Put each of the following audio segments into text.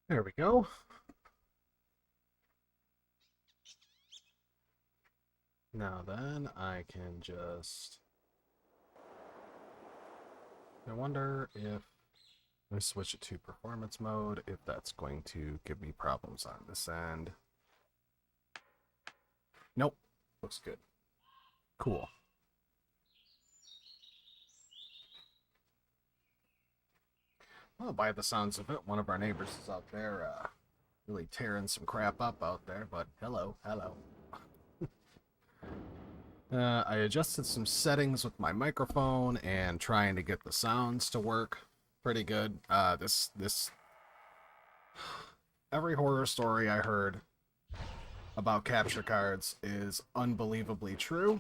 There we go. Now then, I can just... I wonder if... Let me switch it to performance mode, if that's going to give me problems on this end. Nope. Looks good. Cool. Well, by the sounds of it, one of our neighbors is out there really tearing some crap up out there, but hello, hello. I adjusted some settings with my microphone and trying to get the sounds to work pretty good. Every horror story I heard about capture cards is unbelievably true.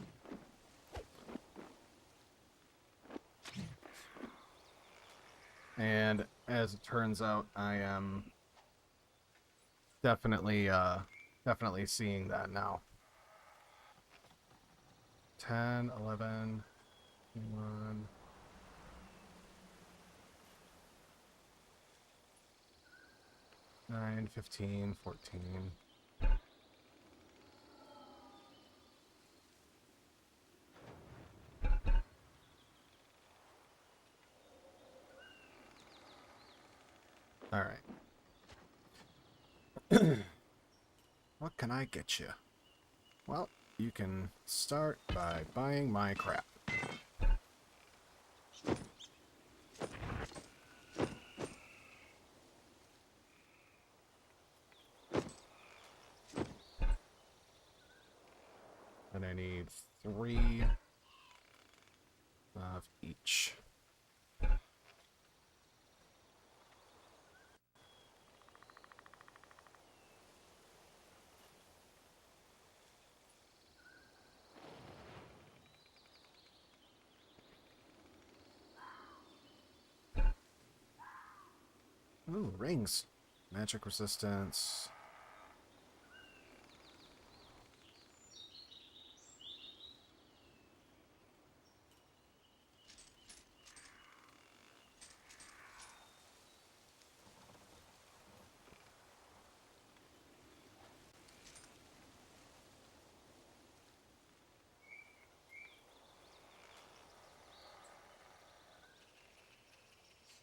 And as it turns out, I am definitely seeing that now. 10, 11, 1. Nine, 15, 14. All right. What can I get you? Well, you can start by buying my crap. And I need 3 of each. Ooh, rings. Magic resistance.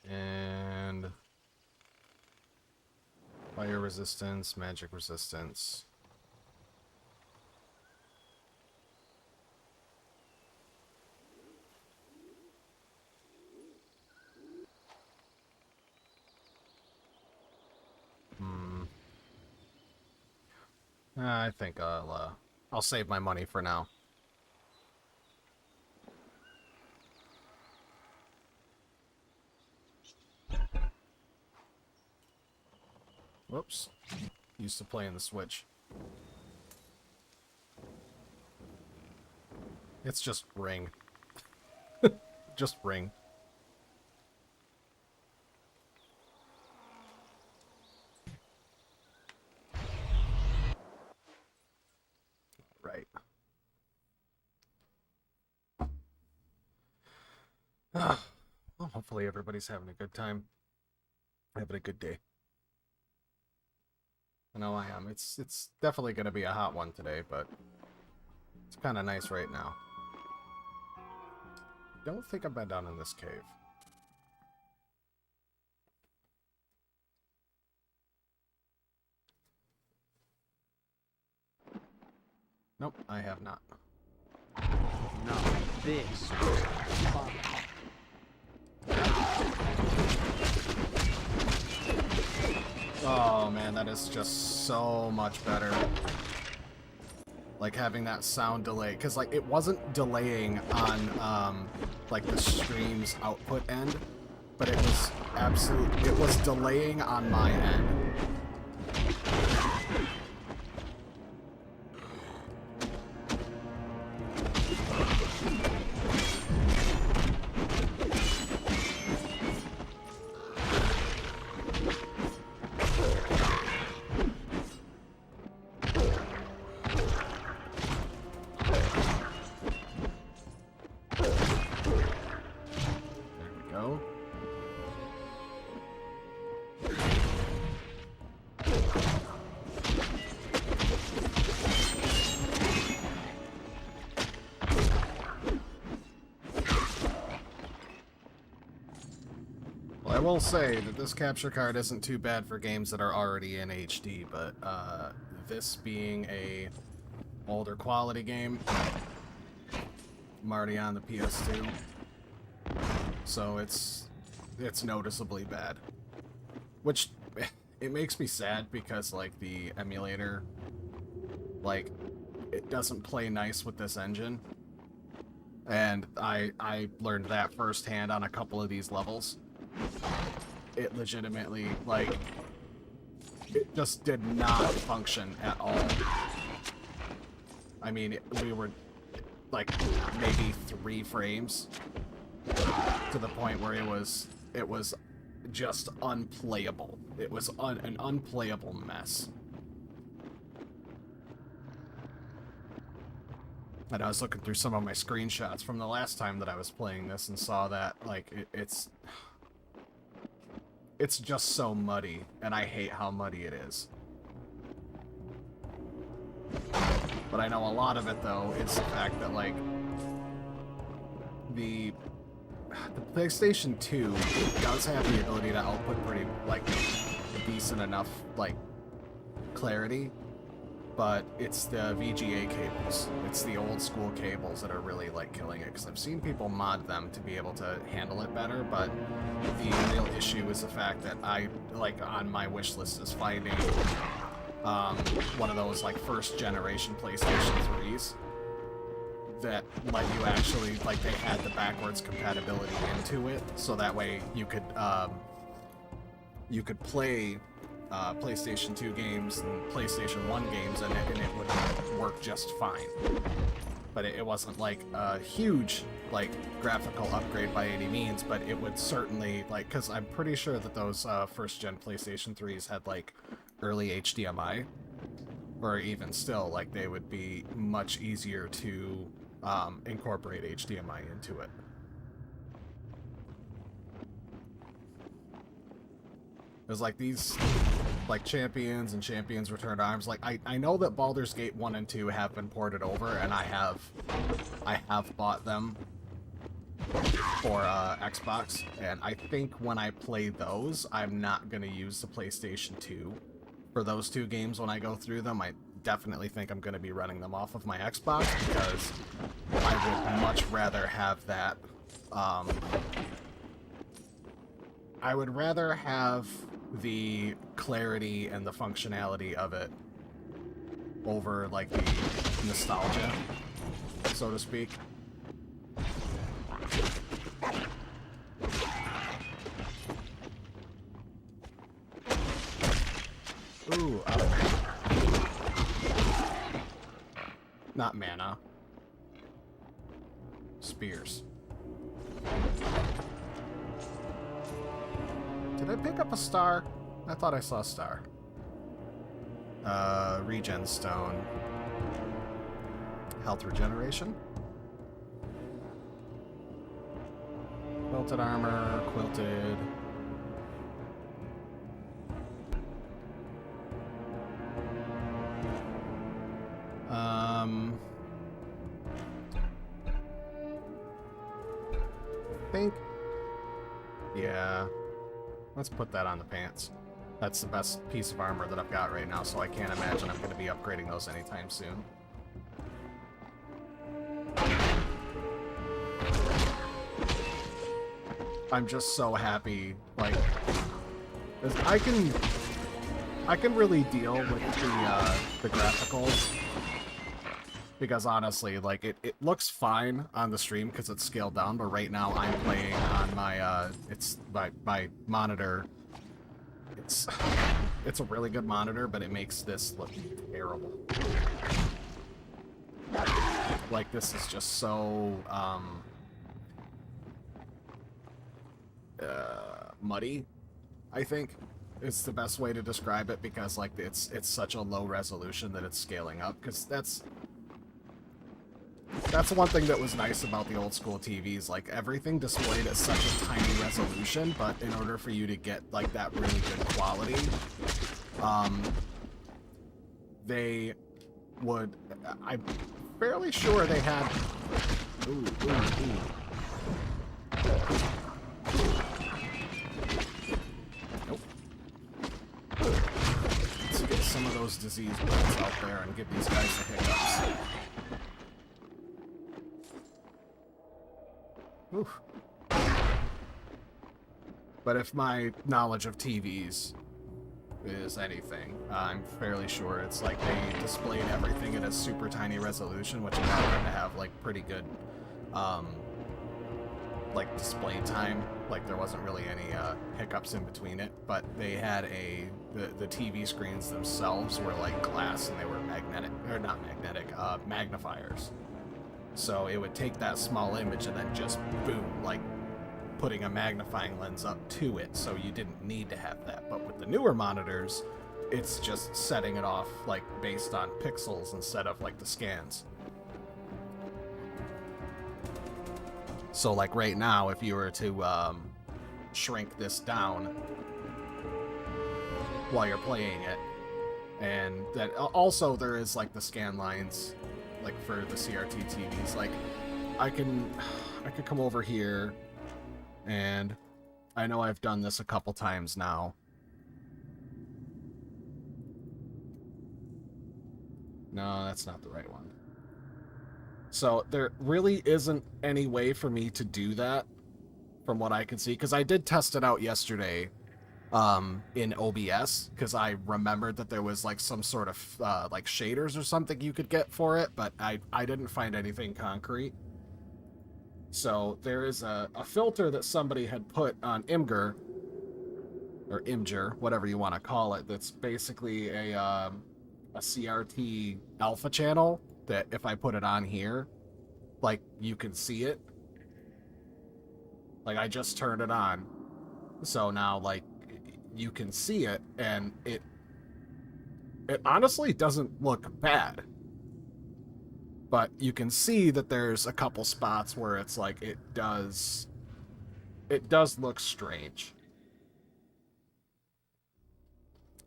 And fire resistance, magic resistance. I think I'll save my money for now. Whoops. Used to playing the Switch. It's just ring. Just ring. Right. Well, hopefully everybody's having a good time. Having a good day. I know I am. It's definitely going to be a hot one today, but it's kind of nice right now. Don't think I've been down in this cave. Nope, I have not. Now this was fun. Oh man, that is just so much better. Like having that sound delay, because like it wasn't delaying on like the stream's output end, but it was delaying on my end. will say that this capture card isn't too bad for games that are already in HD, but this being a older quality game, I'm already on the PS2, so it's noticeably bad. Which, it makes me sad because, like, the emulator, like, it doesn't play nice with this engine. And I learned that firsthand on a couple of these levels. It legitimately, like, it just did not function at all. I mean, we were, like, maybe 3 frames to the point where it was just unplayable. It was an unplayable mess. And I was looking through some of my screenshots from the last time that I was playing this and saw that, like, it's just so muddy, and I hate how muddy it is. But I know a lot of it, though, is the fact that, like, the PlayStation 2 does have the ability to output pretty, like, decent enough, like, clarity. But it's the VGA cables. It's the old school cables that are really, like, killing it, because I've seen people mod them to be able to handle it better, but the real issue is the fact that I, like, on my wish list is finding one of those, like, first generation PlayStation 3s that let you actually, like, they had the backwards compatibility into it, so that way you could play PlayStation 2 games and PlayStation 1 games and it would work just fine. But it wasn't like a huge, like, graphical upgrade by any means, but it would certainly, like, because I'm pretty sure that those first-gen PlayStation 3s had, like, early HDMI, or even still, like, they would be much easier to incorporate HDMI into it. There's, like, these, like, Champions and Champions Returned Arms. Like, I know that Baldur's Gate 1 and 2 have been ported over, and I have bought them for Xbox, and I think when I play those, I'm not going to use the PlayStation 2 for those 2 games when I go through them. I definitely think I'm going to be running them off of my Xbox, because I would much rather have that, I would rather have the clarity and the functionality of it over, like, the nostalgia, so to speak. Ooh, not mana. Spears. Did I pick up a star? I thought I saw a star. Regen stone. Health regeneration. Quilted armor, quilted. Think. Yeah. Let's put that on the pants. That's the best piece of armor that I've got right now, so I can't imagine I'm going to be upgrading those anytime soon. I'm just so happy, like, 'cause I can really deal with the grapicals, because honestly, like, it looks fine on the stream because it's scaled down, but right now I'm playing on my it's my monitor. It's a really good monitor, but it makes this look terrible. Like, this is just so muddy, I think is the best way to describe it, because, like, it's such a low resolution that it's scaling up, because that's one thing that was nice about the old school TVs. Like, everything displayed at such a tiny resolution, but in order for you to get, like, that really good quality, they would, I'm fairly sure they had, some of those disease bullets out there and give these guys the hiccups. Oof. But if my knowledge of TVs is anything, I'm fairly sure it's like they displayed everything at a super tiny resolution, which allowed them to have like pretty good like display time. Like there wasn't really any hiccups in between it, but they had the TV screens themselves were like glass and they were magnetic, or not magnetic, magnifiers. So it would take that small image and then just boom, like putting a magnifying lens up to it, so you didn't need to have that. But with the newer monitors, it's just setting it off like based on pixels instead of like the scans. So like right now, if you were to shrink this down while you're playing it, and that also there is like the scan lines like for the CRT TVs, like I could come over here, and I know I've done this a couple times now. No, that's not the right one. So there really isn't any way for me to do that from what I can see, because I did test it out yesterday in OBS, because I remembered that there was like some sort of like shaders or something you could get for it, but I didn't find anything concrete. So there is a filter that somebody had put on Imgur, or Imgur, whatever you want to call it, that's basically a CRT alpha channel that if I put it on here, like you can see it. Like I just turned it on, so now like you can see it, and it honestly doesn't look bad. But you can see that there's a couple spots where it's like it does look strange.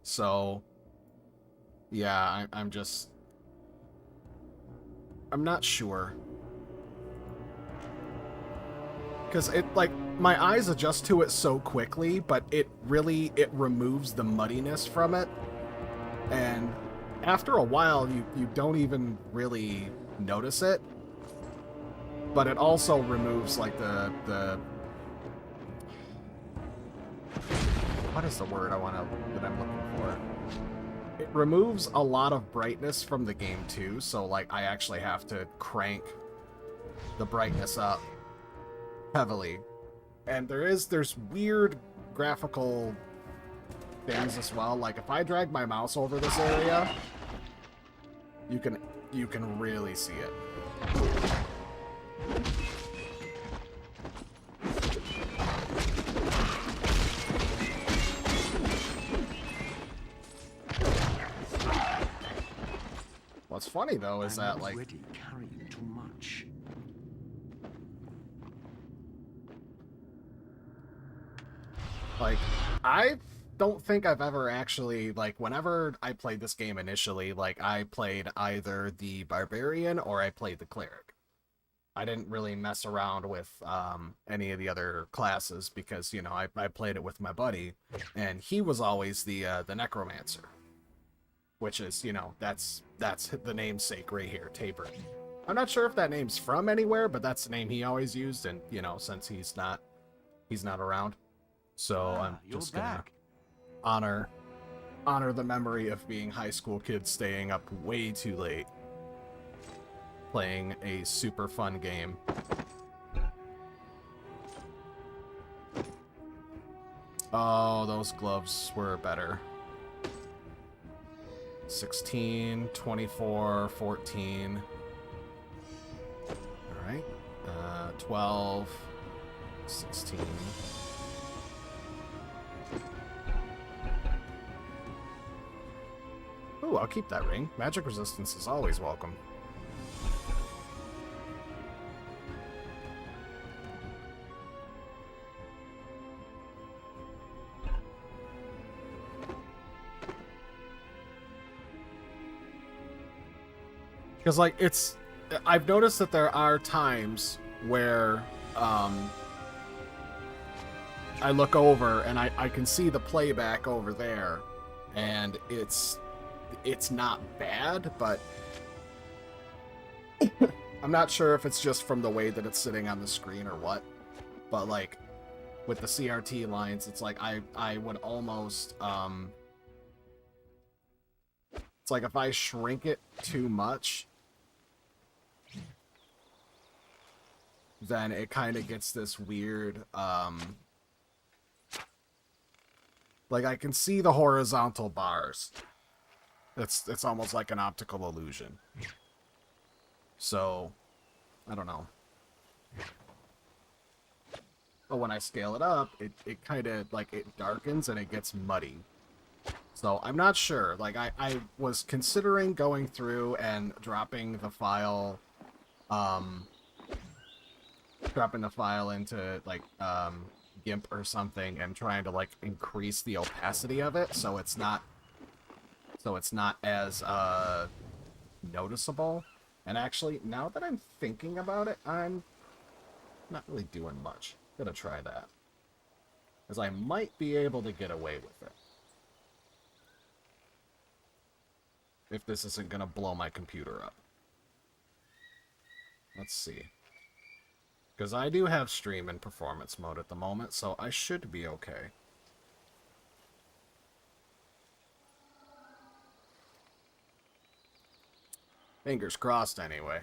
So yeah, I'm not sure. Because it, like, my eyes adjust to it so quickly, but it removes the muddiness from it. And after a while, you don't even really notice it. But it also removes, like, the what is the word that I'm looking for? It removes a lot of brightness from the game, too. So, like, I actually have to crank the brightness up heavily, and there's weird graphical things as well. Like if I drag my mouse over this area, you can really see it. What's funny though is that like carrying too much. Like, I don't think I've ever actually, like, whenever I played this game initially, like, I played either the Barbarian or I played the Cleric. I didn't really mess around with any of the other classes because, you know, I played it with my buddy, and he was always the Necromancer. Which is, you know, that's the namesake right here, Tabor. I'm not sure if that name's from anywhere, but that's the name he always used, and, you know, since he's not around. So I'm just gonna honor the memory of being high school kids staying up way too late playing a super fun game. Oh, those gloves were better. 16, 24, 14. All right. 12, 16. Ooh, I'll keep that ring. Magic resistance is always welcome. Because, like, I've noticed that there are times where, I look over and I can see the playback over there, and it's it's not bad, but I'm not sure if it's just from the way that it's sitting on the screen or what. But like with the CRT lines, it's like I would almost it's like if I shrink it too much, then it kind of gets this weird like I can see the horizontal bars. It's almost like an optical illusion. So, I don't know. But when I scale it up, it kind of, like, it darkens and it gets muddy. So, I'm not sure. Like, I was considering going through and dropping the file into, like, GIMP or something and trying to, like, increase the opacity of it so it's not as, noticeable. And actually, now that I'm thinking about it, I'm not really doing much. Gonna try that. Because I might be able to get away with it. If this isn't gonna blow my computer up. Let's see. Because I do have stream in performance mode at the moment, so I should be okay. Fingers crossed, anyway.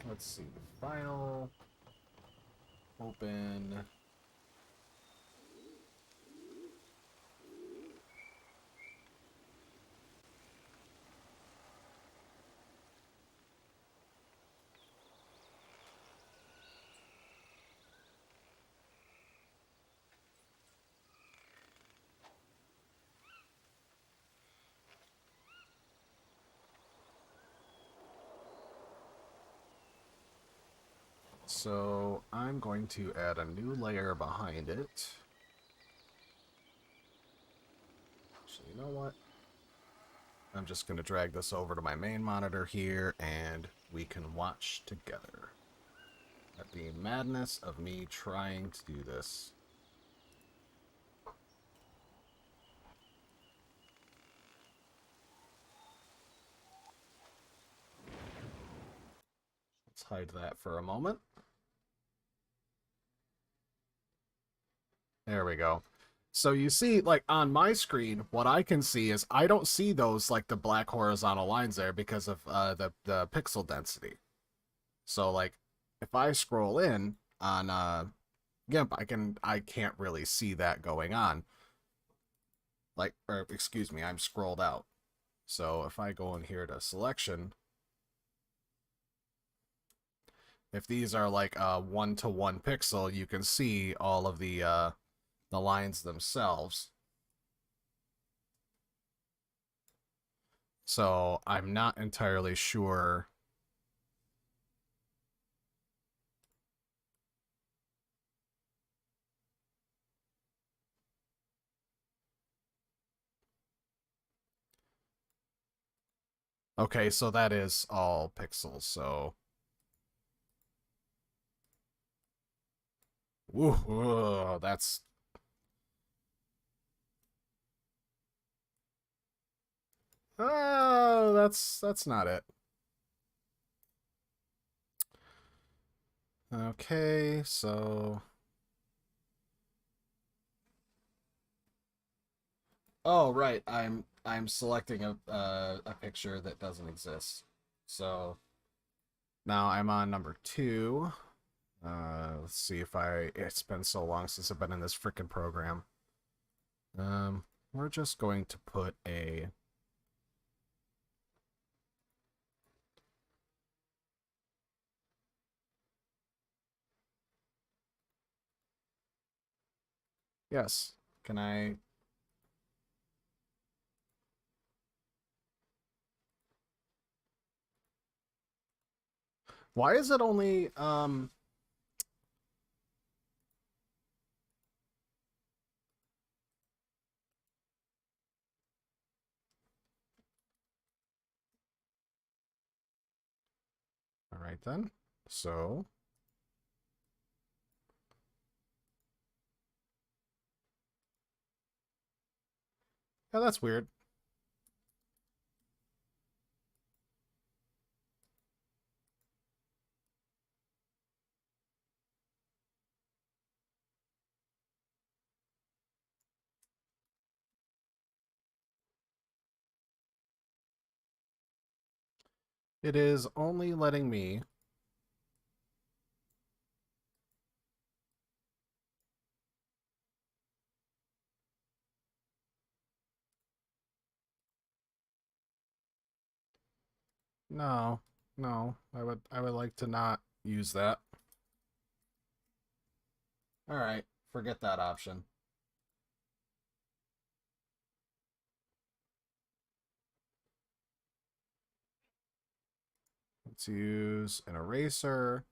Let's see. File. Open. So I'm going to add a new layer behind it. So you know what? I'm just going to drag this over to my main monitor here, and we can watch together. At the madness of me trying to do this. Let's hide that for a moment. There we go. So you see, like, on my screen, what I can see is I don't see those, like, the black horizontal lines there because of the pixel density. So, like, if I scroll in on GIMP, I can't really see that going on. Like, or excuse me, I'm scrolled out. So if I go in here to selection, if these are like 1-to-1 pixel, you can see all of the lines themselves. So I'm not entirely sure. Okay, so that is all pixels, so... Woo, that's... Oh, that's not it. Okay, so... Oh, right, I'm selecting a picture that doesn't exist. So now I'm on number 2. Let's see if it's been so long since I've been in this frickin' program. We're just going to put a... Yes, can I... Why is it only, Alright then. So... yeah, that's weird. It is only letting me... No, no, I would like to not use that. All right, forget that option. Let's use an eraser.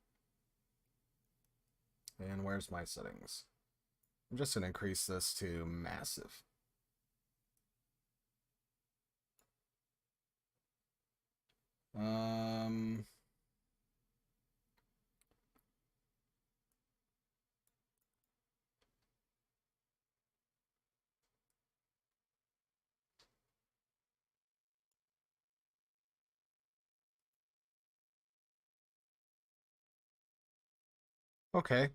And where's my settings? I'm just going to increase this to massive. Um, okay.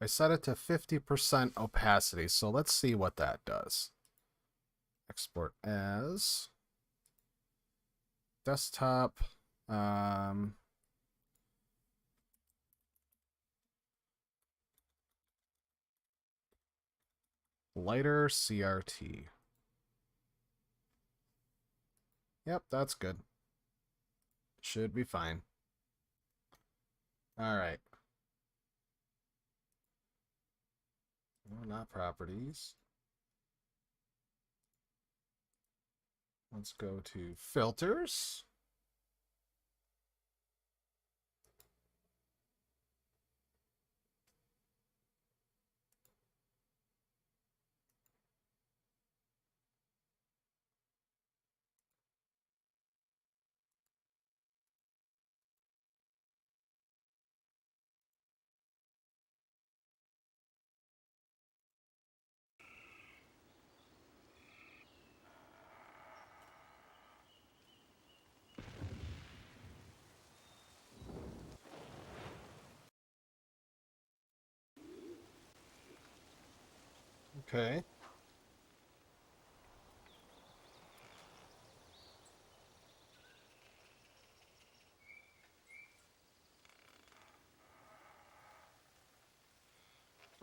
I set it to 50% opacity, so let's see what that does. Export as desktop. Lighter CRT. Yep, that's good. Should be fine. All right. No, not properties. Let's go to filters. Okay.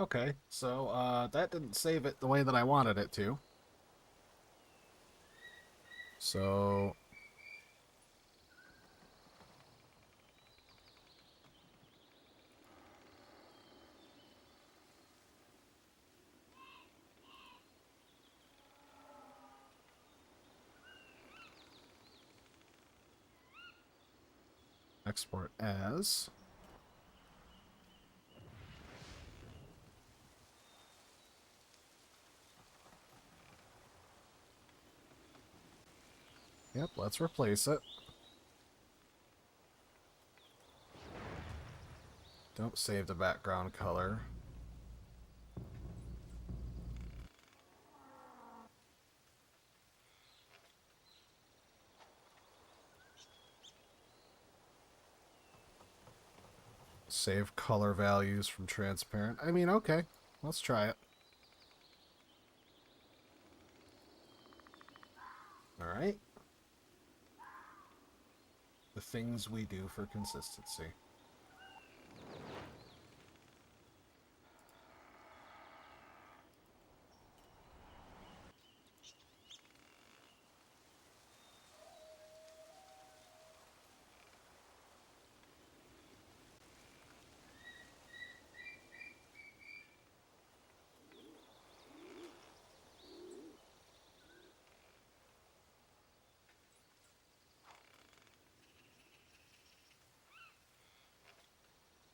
Okay, so that didn't save it the way that I wanted it to. So export as. Yep, let's replace it. Don't save the background color. Save color values from transparent. I mean, okay. Let's try it. Alright. The things we do for consistency.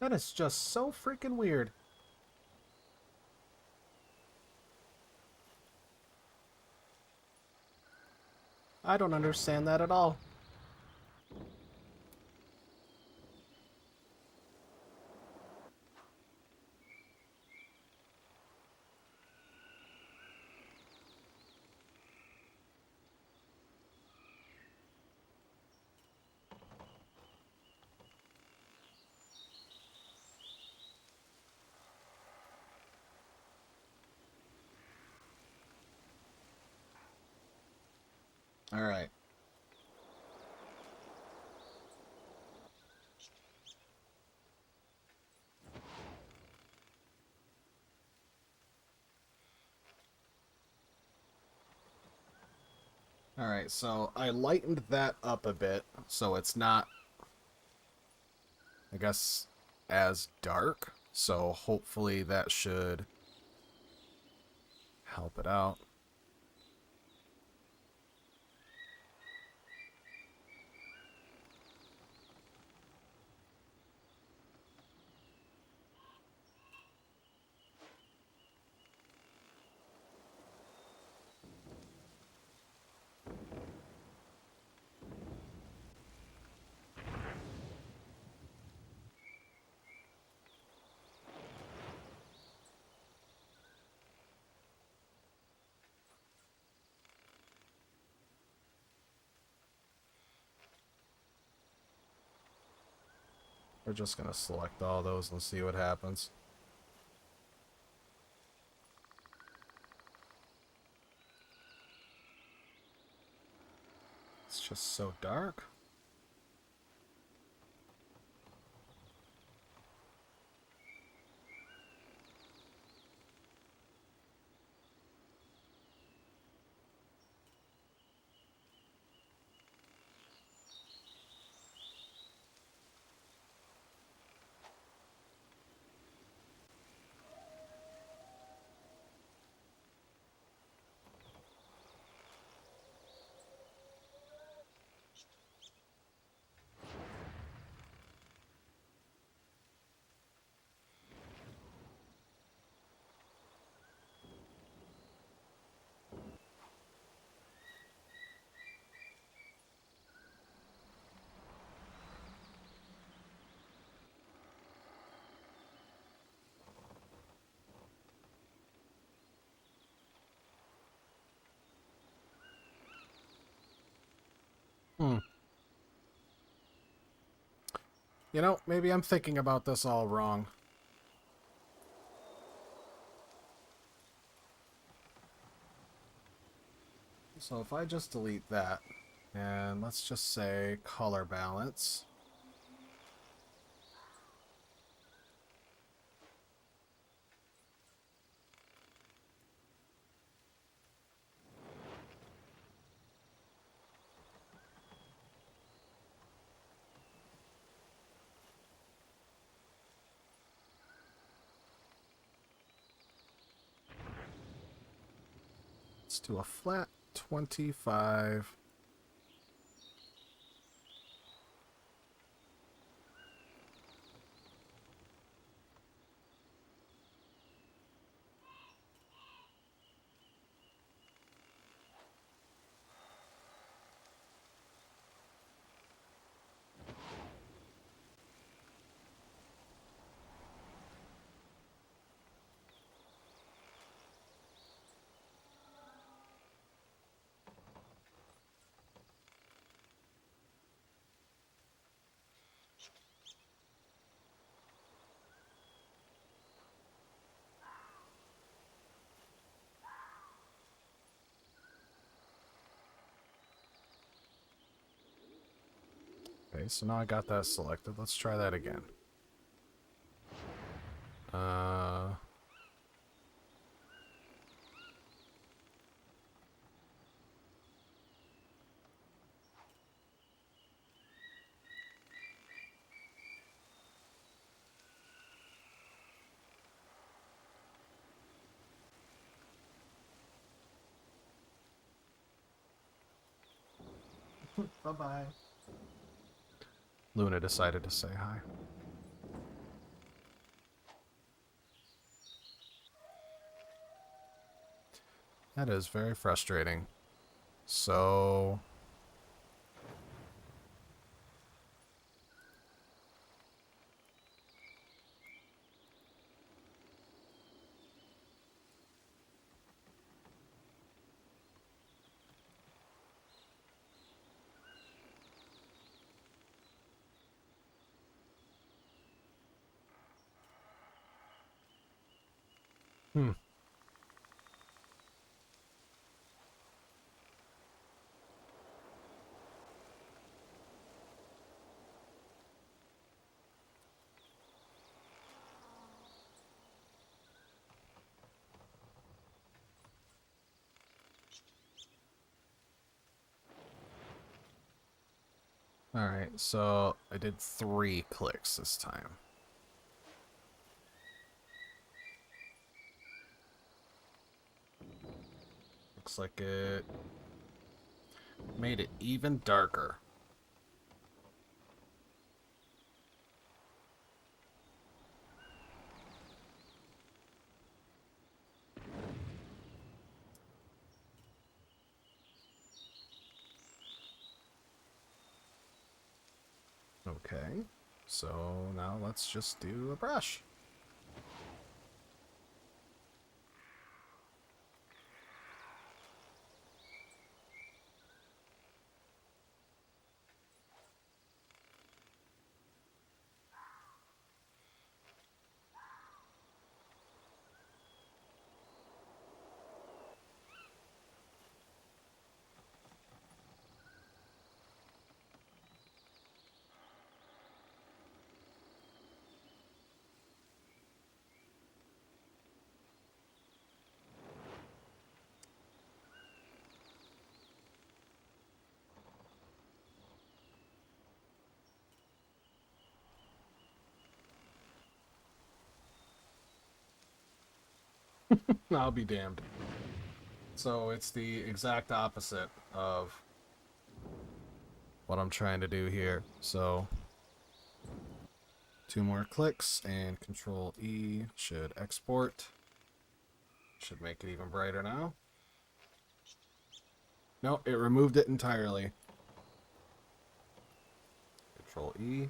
That is just so freaking weird. I don't understand that at all. All right. All right, so I lightened that up a bit, so it's not, I guess, as dark. So hopefully that should help it out. We're just going to select all those and see what happens. It's just so dark. Hmm. You know, maybe I'm thinking about this all wrong. So if I just delete that, and let's just say color balance. Let's do a flat 25. Okay, so now I got that selected. Let's try that again. Uh, bye-bye. Luna decided to say hi. That is very frustrating. So... Hmm. Alright, so I did 3 clicks this time. Looks like it made it even darker. Okay, so now let's just do a brush. I'll be damned. So it's the exact opposite of what I'm trying to do here. So 2 more clicks and Control E should export. Should make it even brighter now. No, it removed it entirely. Control E.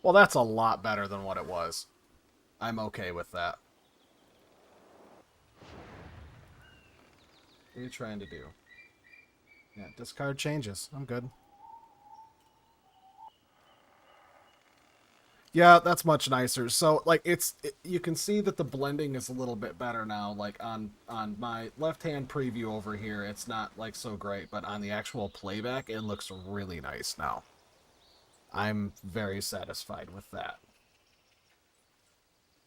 Well, that's a lot better than what it was. I'm okay with that. What are you trying to do? Yeah, discard changes. I'm good. Yeah, that's much nicer. So, like, you can see that the blending is a little bit better now. Like, on my left-hand preview over here, it's not, like, so great. But on the actual playback, it looks really nice now. I'm very satisfied with that.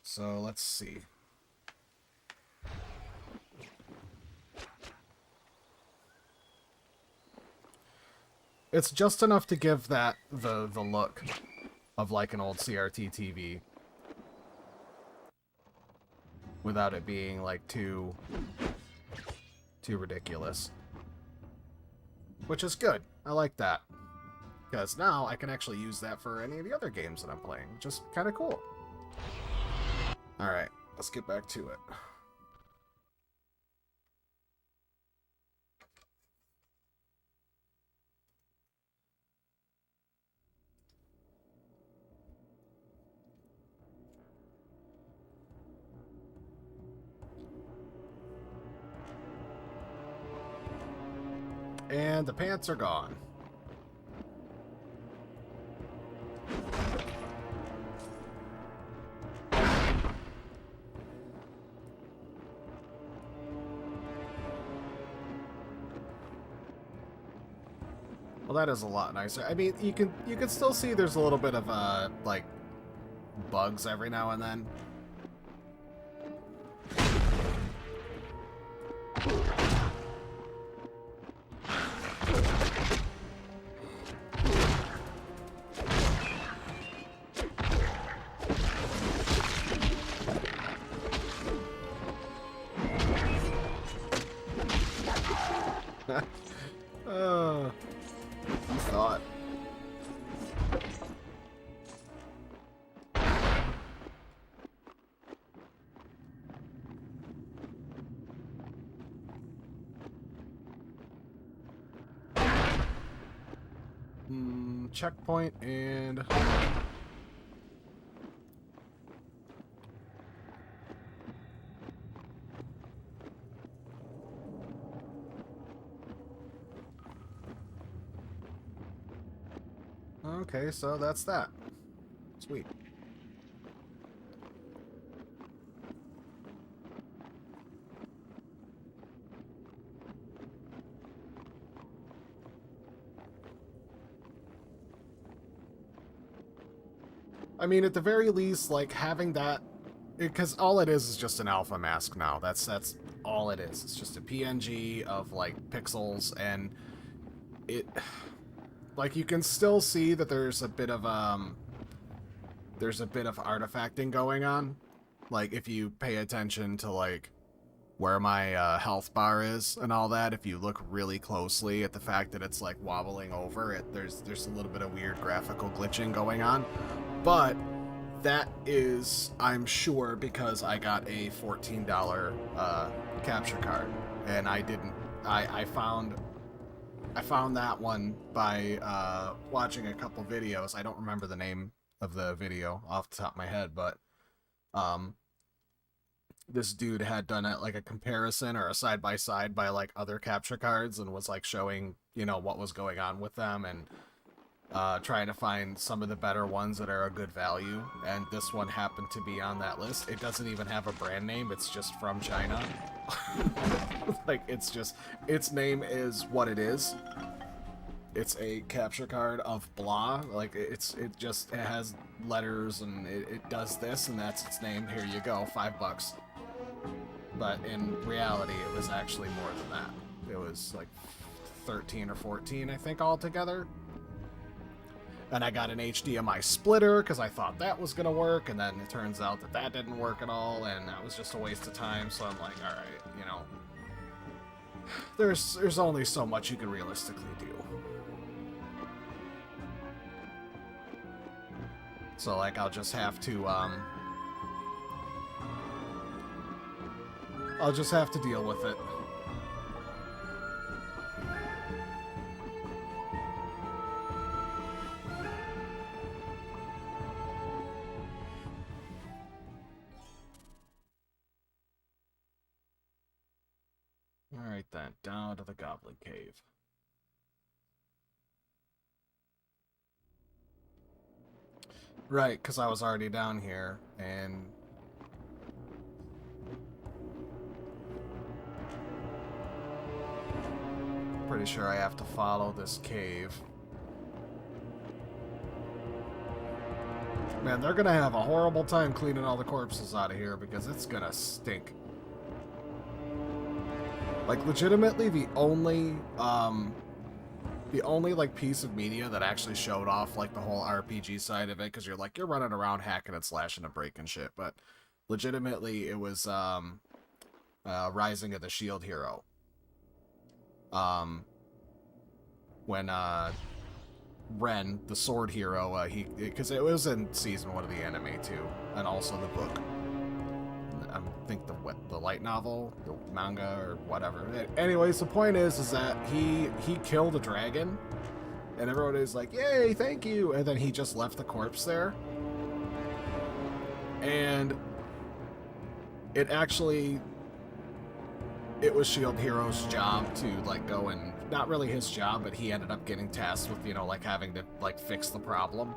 So, let's see. It's just enough to give that the look of like an old CRT TV without it being like too ridiculous. Which is good. I like that. Because now I can actually use that for any of the other games that I'm playing. Just kind of cool. Alright, let's get back to it. And the pants are gone. Well, that is a lot nicer. I mean, you can still see there's a little bit of like bugs every now and then. You thought. Checkpoint and... Okay, so that's that. Sweet. I mean, at the very least, like, having that... Because all it is just an alpha mask now. That's all it is. It's just a PNG of like pixels, and it, like, you can still see that there's a bit of artifacting going on. Like, if you pay attention to like where my health bar is and all that, if you look really closely at the fact that it's like wobbling over it, there's a little bit of weird graphical glitching going on. But that is, I'm sure, because I got a $14 capture card, and I found that one by watching a couple videos. I don't remember the name of the video off the top of my head, but this dude had done like a comparison or a side-by-side by like other capture cards, and was like showing, you know, what was going on with them, and trying to find some of the better ones that are a good value, and this one happened to be on that list. It doesn't even have a brand name, it's just from China. Like, it's just, its name is what it is. It's a capture card of blah. Like, it has letters, and it does this, and that's its name. Here you go, $5. But in reality, it was actually more than that. It was like 13 or 14, I think, altogether. And I got an HDMI splitter because I thought that was going to work, and then it turns out that that didn't work at all, and that was just a waste of time. So I'm like, all right, you know, there's only so much you can realistically do. So, like, I'll just have to deal with it. Alright then, down to the Goblin Cave. Right, because I was already down here, and pretty sure I have to follow this cave. Man, they're gonna have a horrible time cleaning all the corpses out of here, because it's gonna stink. Like, legitimately, the only like piece of media that actually showed off like the whole RPG side of it, because you're running around hacking and slashing and breaking shit, but legitimately it was Rising of the Shield Hero. When Ren, the sword hero, because it was in season 1 of the anime too, and also the book. I think the light novel, the manga, or whatever. Anyways, the point is that he killed a dragon, and everyone is like, "Yay, thank you!" And then he just left the corpse there, and it was Shield Hero's job to like go and, not really his job, but he ended up getting tasked with, you know, like having to like fix the problem.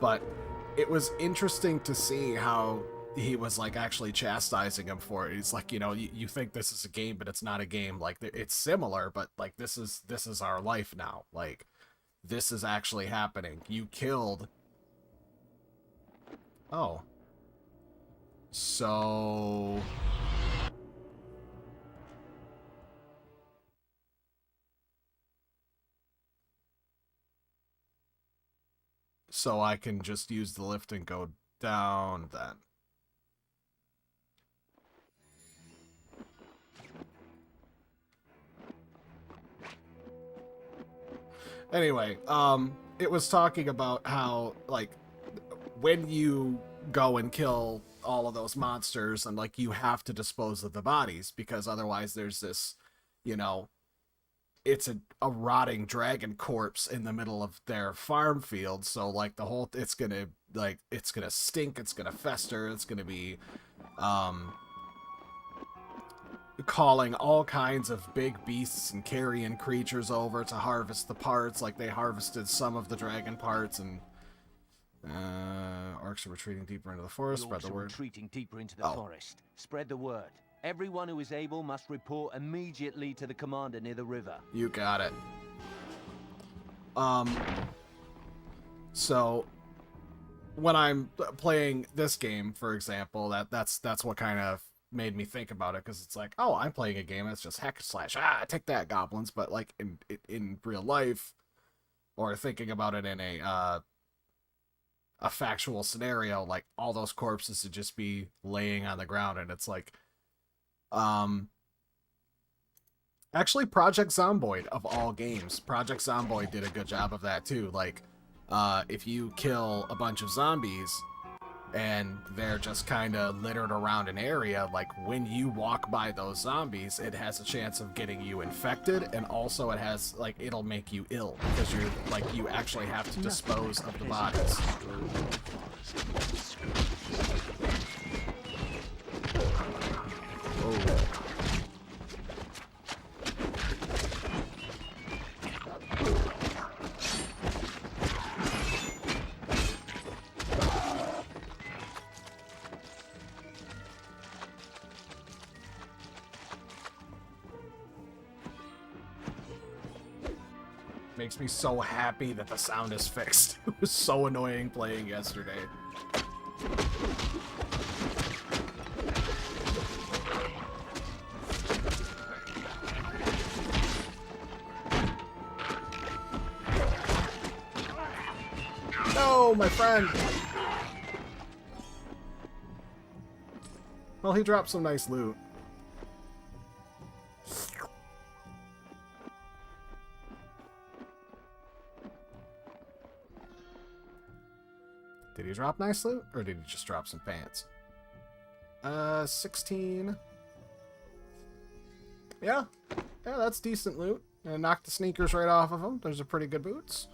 But it was interesting to see how he was like actually chastising him for it. He's like, you know, you think this is a game, but it's not a game. Like, it's similar, but like this is our life now. Like, this is actually happening. You killed. Oh. So I can just use the lift and go down then. Anyway, it was talking about how, like, when you go and kill all of those monsters, and, like, you have to dispose of the bodies, because otherwise there's this, you know, it's a rotting dragon corpse in the middle of their farm field, so, like, it's gonna stink, it's gonna fester, it's gonna be, calling all kinds of big beasts and carrion creatures over to harvest the parts. Like, they harvested some of the dragon parts, and orcs are retreating deeper into the forest. Spread the word. Retreating deeper into the forest. Spread the word. Everyone who is able must report immediately to the commander near the river. You got it. So when I'm playing this game, for example, that's what kind of made me think about it, because it's like, oh, I'm playing a game that's just hack and slash. Ah, take that, goblins. But like in real life, or thinking about it in a factual scenario, like all those corpses would just be laying on the ground, and it's like, actually, Project Zomboid, of all games, Project Zomboid did a good job of that too. Like, if you kill a bunch of zombies and they're just kind of littered around an area, like when you walk by those zombies, it has a chance of getting you infected, and also it has, like, it'll make you ill because you're like, you actually have to dispose of the bodies. Oh. Makes me so happy that the sound is fixed. It was so annoying playing yesterday. No, my friend! Well, he dropped some nice loot. Did he drop nice loot, or did he just drop some pants? 16. Yeah, that's decent loot. And knocked the sneakers right off of him. Those are pretty good boots.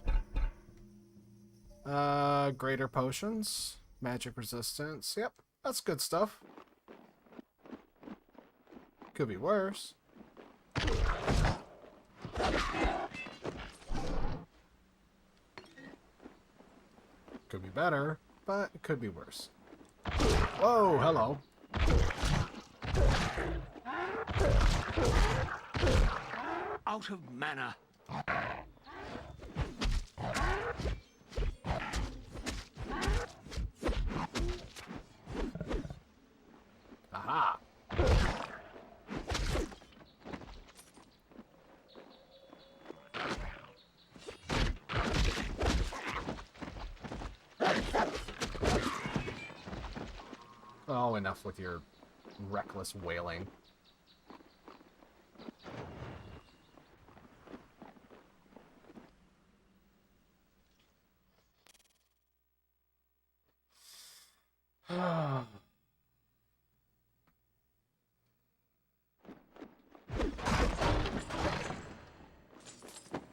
Greater potions, magic resistance. Yep, that's good stuff. Could be worse. Could be better, but it could be worse. Whoa, hello. Out of mana. Aha. Oh, enough with your reckless wailing.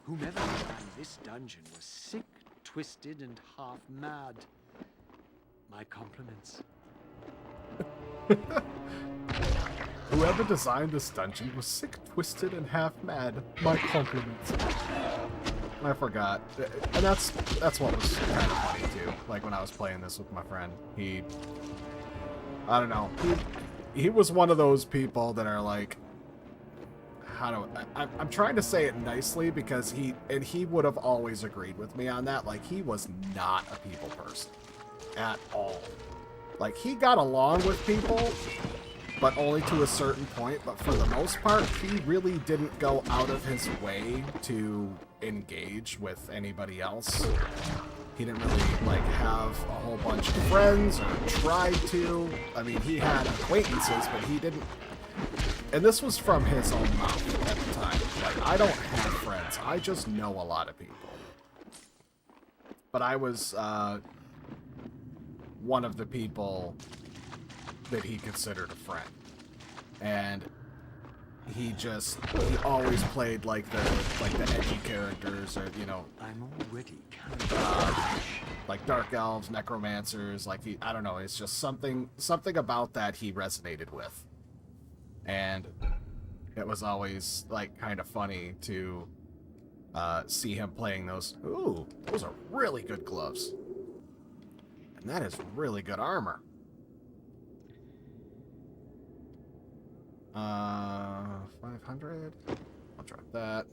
Whomever designed this dungeon was sick, twisted, and half mad. My compliments. Whoever designed this dungeon was sick, twisted, and half mad. My compliments. I forgot. And that's what was kind of funny too. Like when I was playing this with my friend, I don't know, he was one of those people that are like, I'm trying to say it nicely, because he would have always agreed with me on that. Like, he was not a people person at all. Like, he got along with people, but only to a certain point. But for the most part, he really didn't go out of his way to engage with anybody else. He didn't really, like, have a whole bunch of friends, or tried to. I mean, he had acquaintances, but he didn't. And this was from his own mouth at the time. Like, I don't have friends. I just know a lot of people. But I was one of the people that he considered a friend. And he always played like the edgy characters, or, you know, I'm already like dark elves, necromancers. Like, I don't know, it's just something about that he resonated with. And it was always, like, kind of funny to see him playing those. Ooh, those are really good gloves. And that is really good armor. 500. I'll drop that.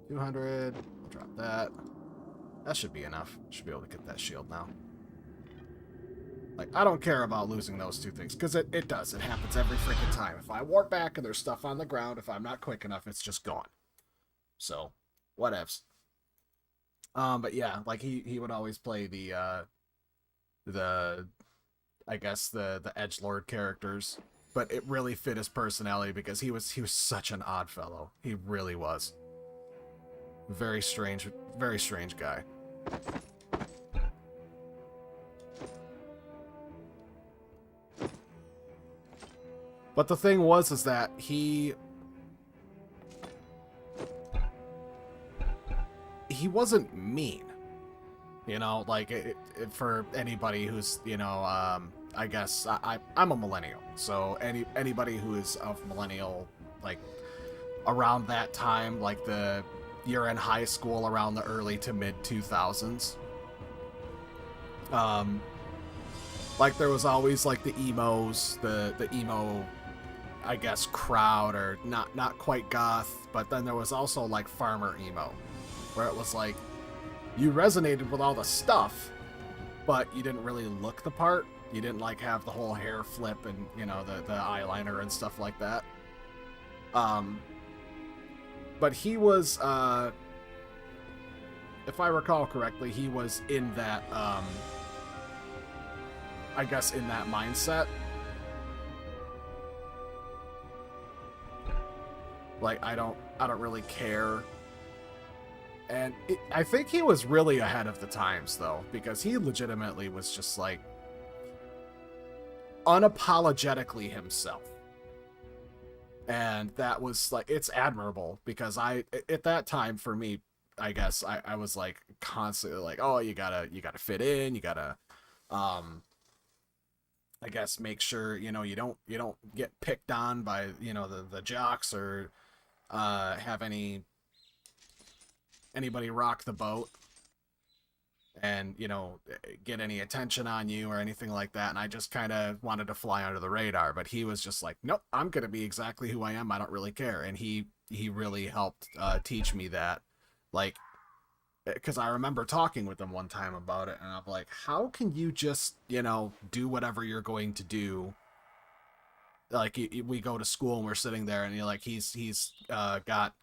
200. I'll drop that. That should be enough. Should be able to get that shield now. Like, I don't care about losing those two things, because it does. It happens every freaking time. If I warp back and there's stuff on the ground, if I'm not quick enough, it's just gone. So, whatevs. But yeah, like he would always play the I guess the edgelord characters, but it really fit his personality because he was such an odd fellow. He really was. Very strange guy. But the thing was is that he wasn't mean. You know, like for anybody who's, you know, I guess I'm a millennial. So anybody who is of millennial, like around that time, like you're in high school around the early to mid 2000s. Like there was always like the emos, the emo, I guess, crowd, or not quite goth, but then there was also like farmer emo, where it was like you resonated with all the stuff, but you didn't really look the part. You didn't like have the whole hair flip and, you know, the eyeliner and stuff like that. But he was, if I recall correctly, he was in that, I guess in that mindset. Like, I don't really care. And I think he was really ahead of the times, though, because he legitimately was just, like, unapologetically himself. And that was, like, it's admirable, because at that time, for me, I guess, I was, like, constantly, like, oh, you gotta fit in, you gotta, I guess, make sure, you know, you don't get picked on by, you know, the jocks, or have anybody rock the boat and, you know, get any attention on you or anything like that. And I just kind of wanted to fly under the radar, but he was just like, nope, I'm going to be exactly who I am. I don't really care. And he really helped teach me that, like, because I remember talking with him one time about it, and I'm like, how can you just, you know, do whatever you're going to do? Like, we go to school and we're sitting there, and you're like, he's got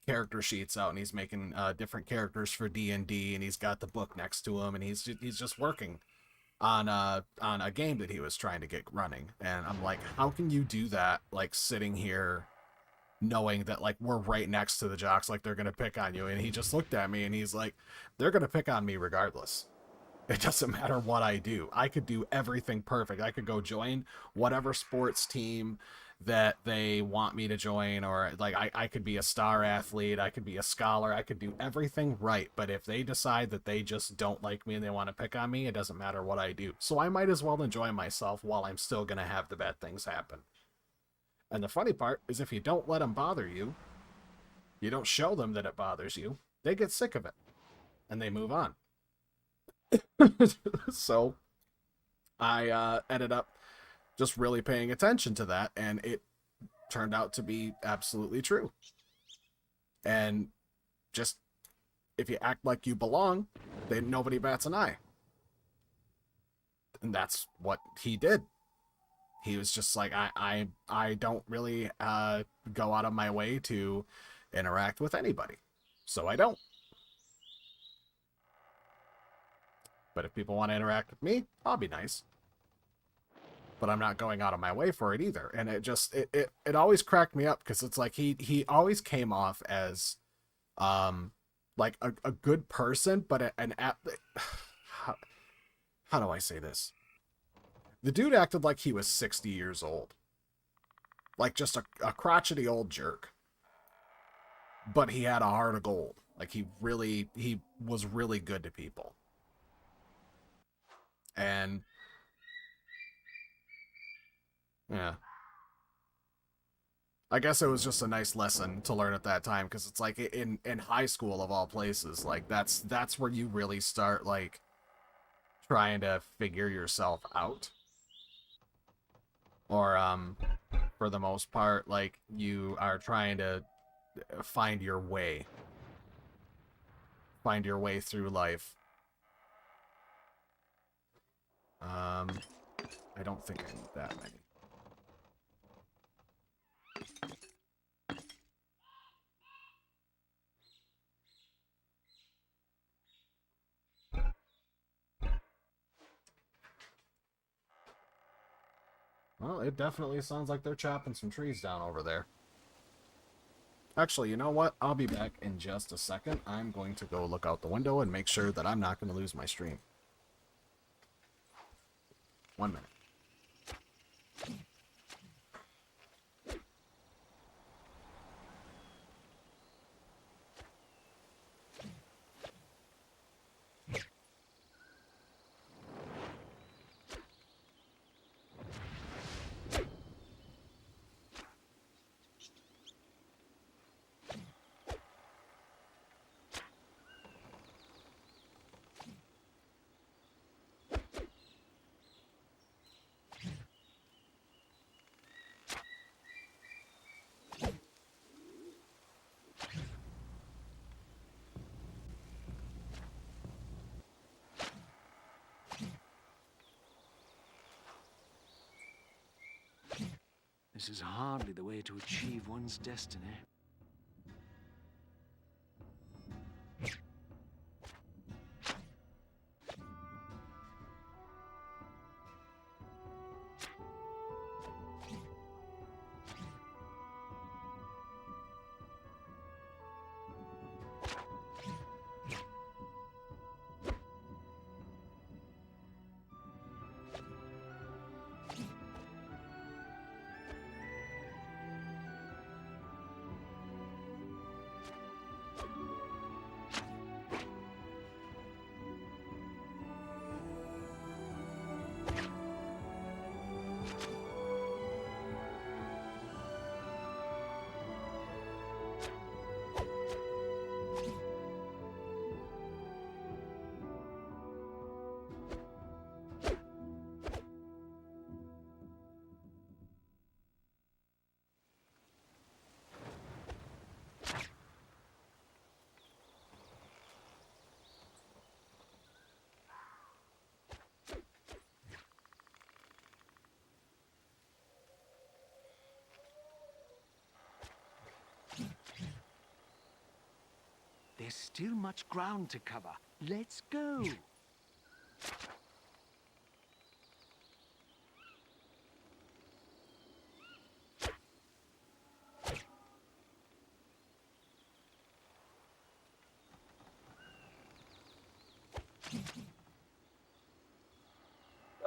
character sheets out, and he's making different characters for D&D, and he's got the book next to him, and he's just working on a game that he was trying to get running. And I'm like, how can you do that, like, sitting here knowing that, like, we're right next to the jocks, like, they're gonna pick on you? And he just looked at me and he's like, they're gonna pick on me regardless. It doesn't matter what I do. I could do everything perfect. I could go join whatever sports team that they want me to join, or like I could be a star athlete, I could be a scholar, I could do everything right. But if they decide that they just don't like me and they want to pick on me, it doesn't matter what I do. So I might as well enjoy myself while I'm still going to have the bad things happen. And the funny part is, if you don't let them bother you, you don't show them that it bothers you, they get sick of it and they move on. So I ended up just really paying attention to that, and it turned out to be absolutely true. And just, if you act like you belong, then nobody bats an eye. And that's what he did. He was just like, I don't really go out of my way to interact with anybody, so I don't. But if people want to interact with me, I'll be nice. But I'm not going out of my way for it either. And it always cracked me up, because it's like he always came off as like a good person, but how do I say this? The dude acted like he was 60 years old. Like just a crotchety old jerk. But he had a heart of gold. Like he was really good to people. And yeah, I guess it was just a nice lesson to learn at that time, because it's like in high school of all places, like that's where you really start, like, trying to figure yourself out. Or for the most part, like, you are trying to find your way through life. I don't think I need that many. Well, it definitely sounds like they're chopping some trees down over there. Actually, you know what? I'll be back in just a second. I'm going to go look out the window and make sure that I'm not going to lose my stream. 1 minute. This is hardly the way to achieve one's destiny. There's still much ground to cover. Let's go.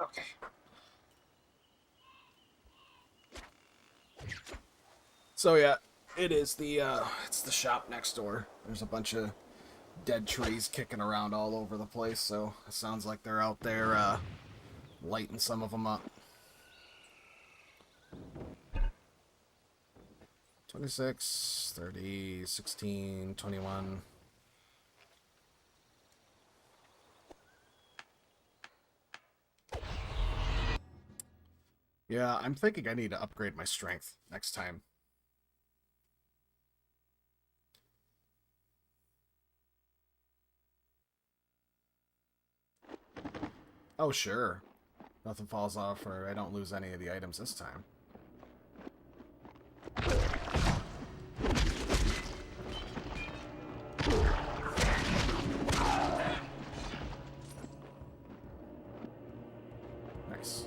Okay. So yeah, it is it's the shop next door. There's a bunch of dead trees kicking around all over the place, so it sounds like they're out there lighting some of them up. 26, 30, 16, 21. Yeah, I'm thinking I need to upgrade my strength next time. Oh, sure. Nothing falls off or I don't lose any of the items this time. Nice.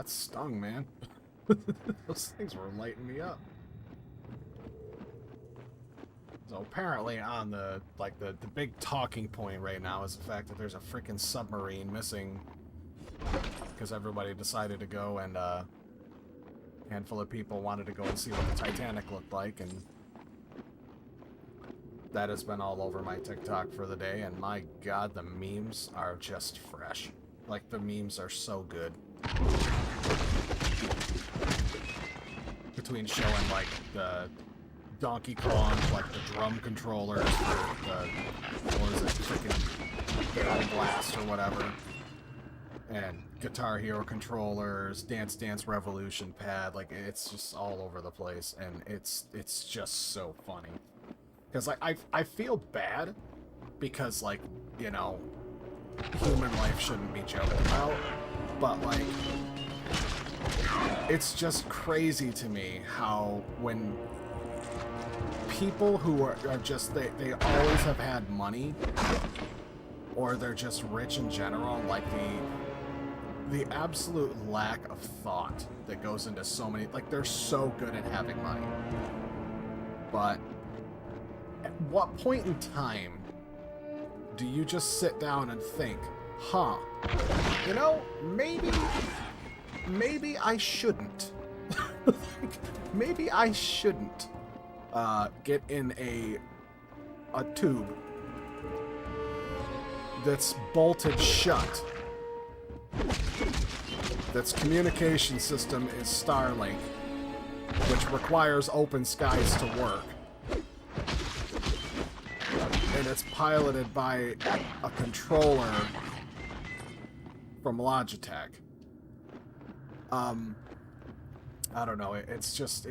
That stung, man. Those things were lighting me up. So apparently on the big talking point right now is the fact that there's a freaking submarine missing because everybody decided to go, and a handful of people wanted to go and see what the Titanic looked like, and that has been all over my TikTok for the day, and my god, the memes are just fresh. Like, the memes are so good. Between showing, like, the Donkey Kong, like, the drum controllers for the, what is it, freaking Barrel Blast or whatever, and Guitar Hero controllers, Dance Dance Revolution pad, like, it's just all over the place, and it's just so funny. Because, like, I feel bad because, like, you know, human life shouldn't be joked about, but, like, it's just crazy to me how when people who are just, they always have had money, or they're just rich in general, like, the absolute lack of thought that goes into so many, like, they're so good at having money. But at what point in time do you just sit down and think, huh, you know, maybe I shouldn't. Maybe I shouldn't get in a tube that's bolted shut, that's communication system is Starlink, which requires open skies to work, and it's piloted by a controller from Logitech. I don't know, it's just,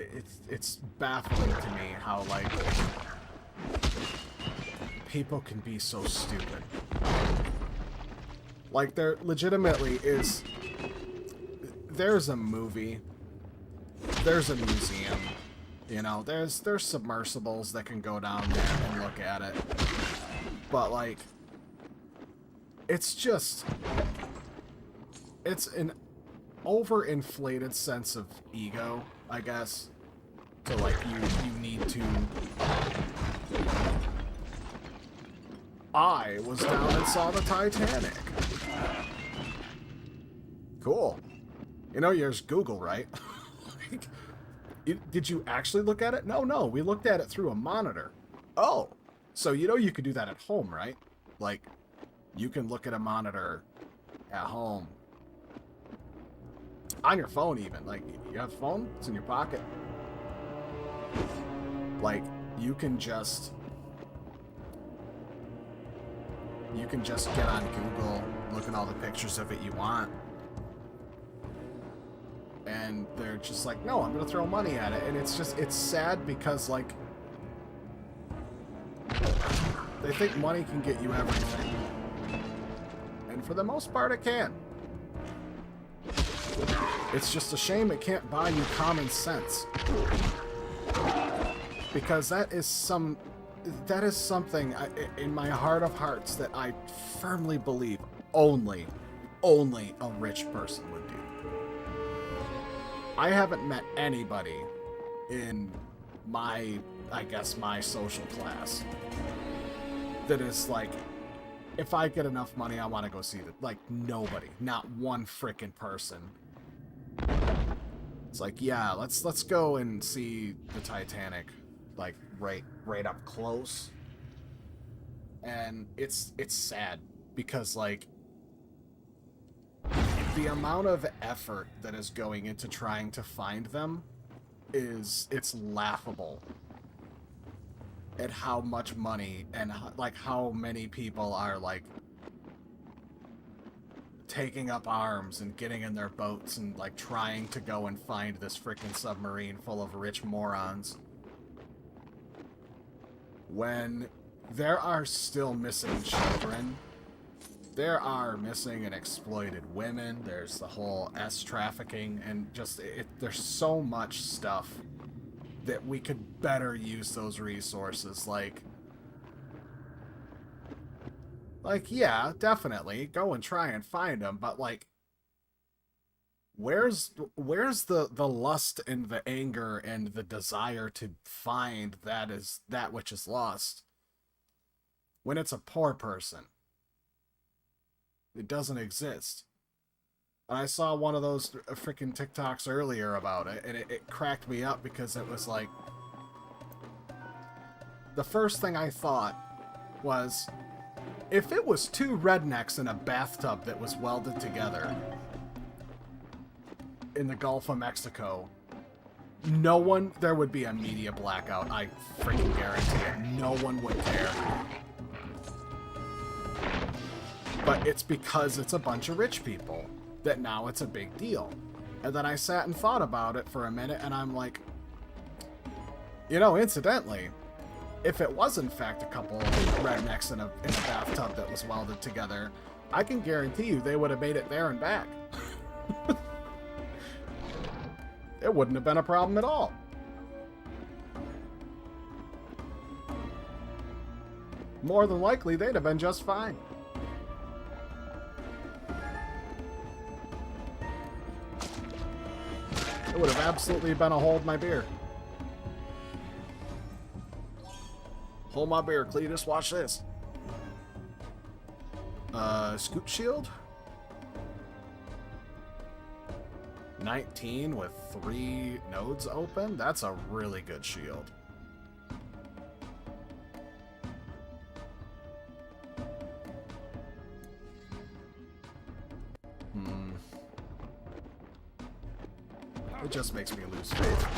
it's baffling to me how, like, people can be so stupid. Like, there legitimately is, there's a movie, there's a museum, you know, there's submersibles that can go down there and look at it, but, like, it's just, it's an overinflated sense of ego, I guess. So, like, you need to... I was down and saw the Titanic. Cool. You know, there's Google, right? Like, did you actually look at it? No, we looked at it through a monitor. Oh, so you know you could do that at home, right? Like, you can look at a monitor at home. On your phone, even. Like, you have a phone, it's in your pocket. Like, you can just get on Google, look at all the pictures of it you want, and they're just like, no, I'm gonna throw money at it. And it's just, it's sad because, like, they think money can get you everything, and for the most part it can. It's just a shame it can't buy you common sense. Because that is something in my heart of hearts that I firmly believe only a rich person would do. I haven't met anybody in my, I guess, my social class that is like, if I get enough money, I want to go see it. Like, nobody. Not one frickin' person. It's like, yeah, let's go and see the Titanic, like, right up close. And it's sad because, like, the amount of effort that is going into trying to find them it's laughable at how much money and, like, how many people are, like, taking up arms and getting in their boats and, like, trying to go and find this frickin' submarine full of rich morons, when there are still missing children, there are missing and exploited women, there's the whole trafficking, and just, there's so much stuff that we could better use those resources. Like, yeah, definitely, go and try and find them, but, like, where's the lust and the anger and the desire to find that which is lost when it's a poor person? It doesn't exist. And I saw one of those freaking TikToks earlier about it, and it cracked me up because it was like, the first thing I thought was, if it was two rednecks in a bathtub that was welded together in the Gulf of Mexico, there would be a media blackout. I freaking guarantee it. No one would care. But it's because it's a bunch of rich people that now it's a big deal. And then I sat and thought about it for a minute, and I'm like, you know, incidentally, if it was in fact a couple of rednecks in a bathtub that was welded together, I can guarantee you they would have made it there and back. It wouldn't have been a problem at all. More than likely, they'd have been just fine. It would have absolutely been a hold my beer. Hold my beer, Cletus. Watch this. Scoot shield? 19 with 3 nodes open? That's a really good shield. It just makes me lose faith.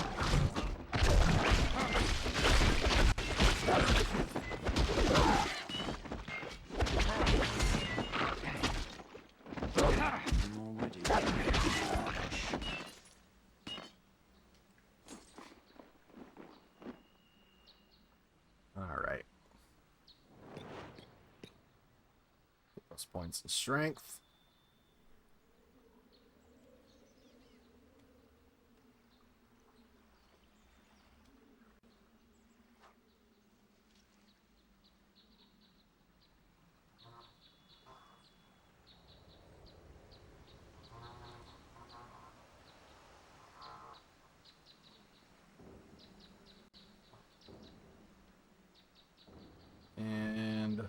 Alright. Those points of strength. And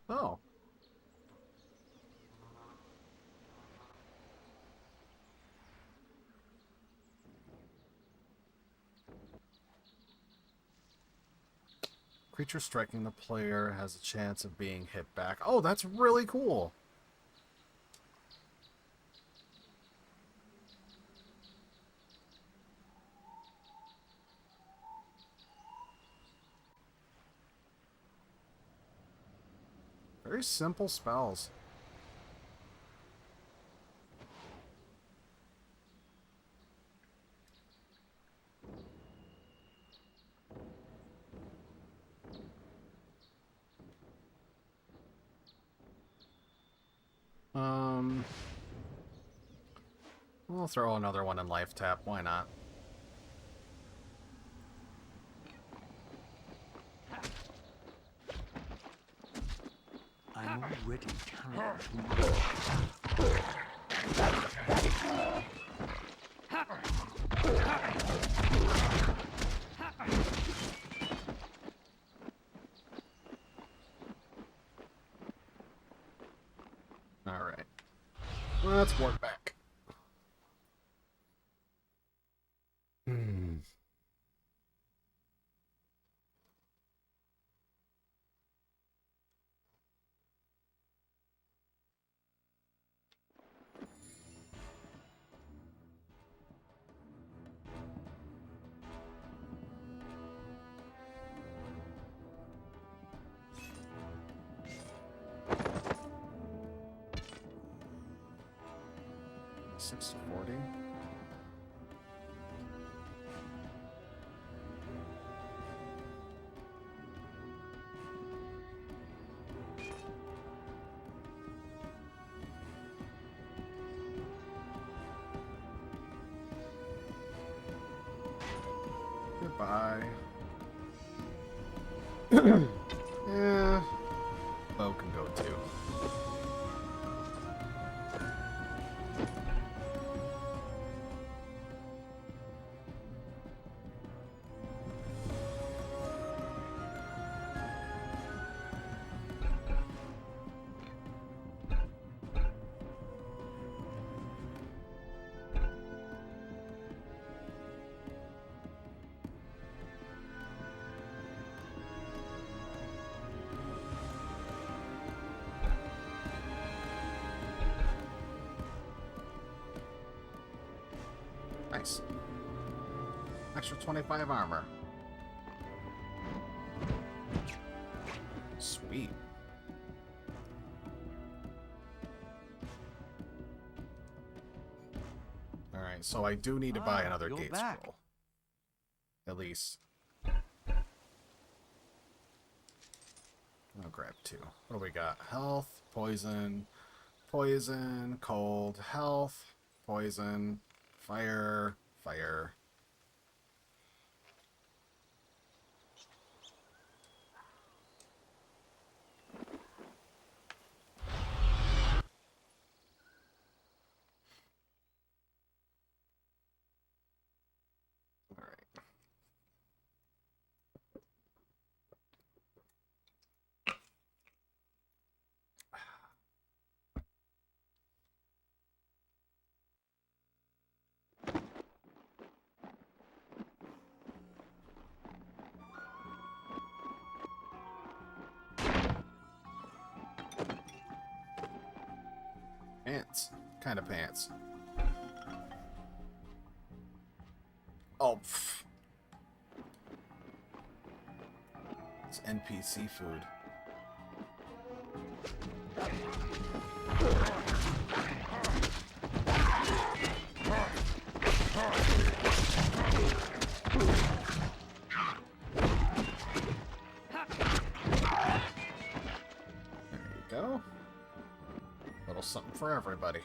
oh. Creature striking the player has a chance of being hit back. Oh, that's really cool. Very simple spells. We'll throw another one in life tap. Why not? I'm already carrying Alright. Let's work back. Six to 40. nearby. Yeah. Bow can go too. Nice. Extra 25 armor. Sweet. Alright, so I do need to buy another gate scroll. At least. I'll grab 2. What do we got? Health, poison, poison, cold, health, poison, fire, fire. All right. Pants. Kind of pants. Oh, pff. It's NPC food. There you go. Little something for everybody.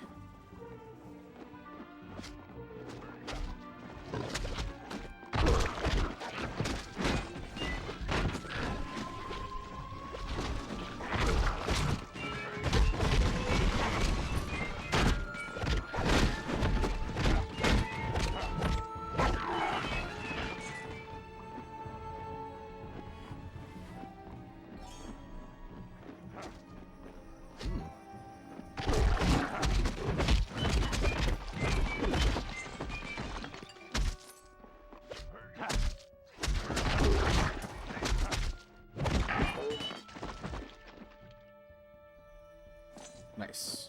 Nice.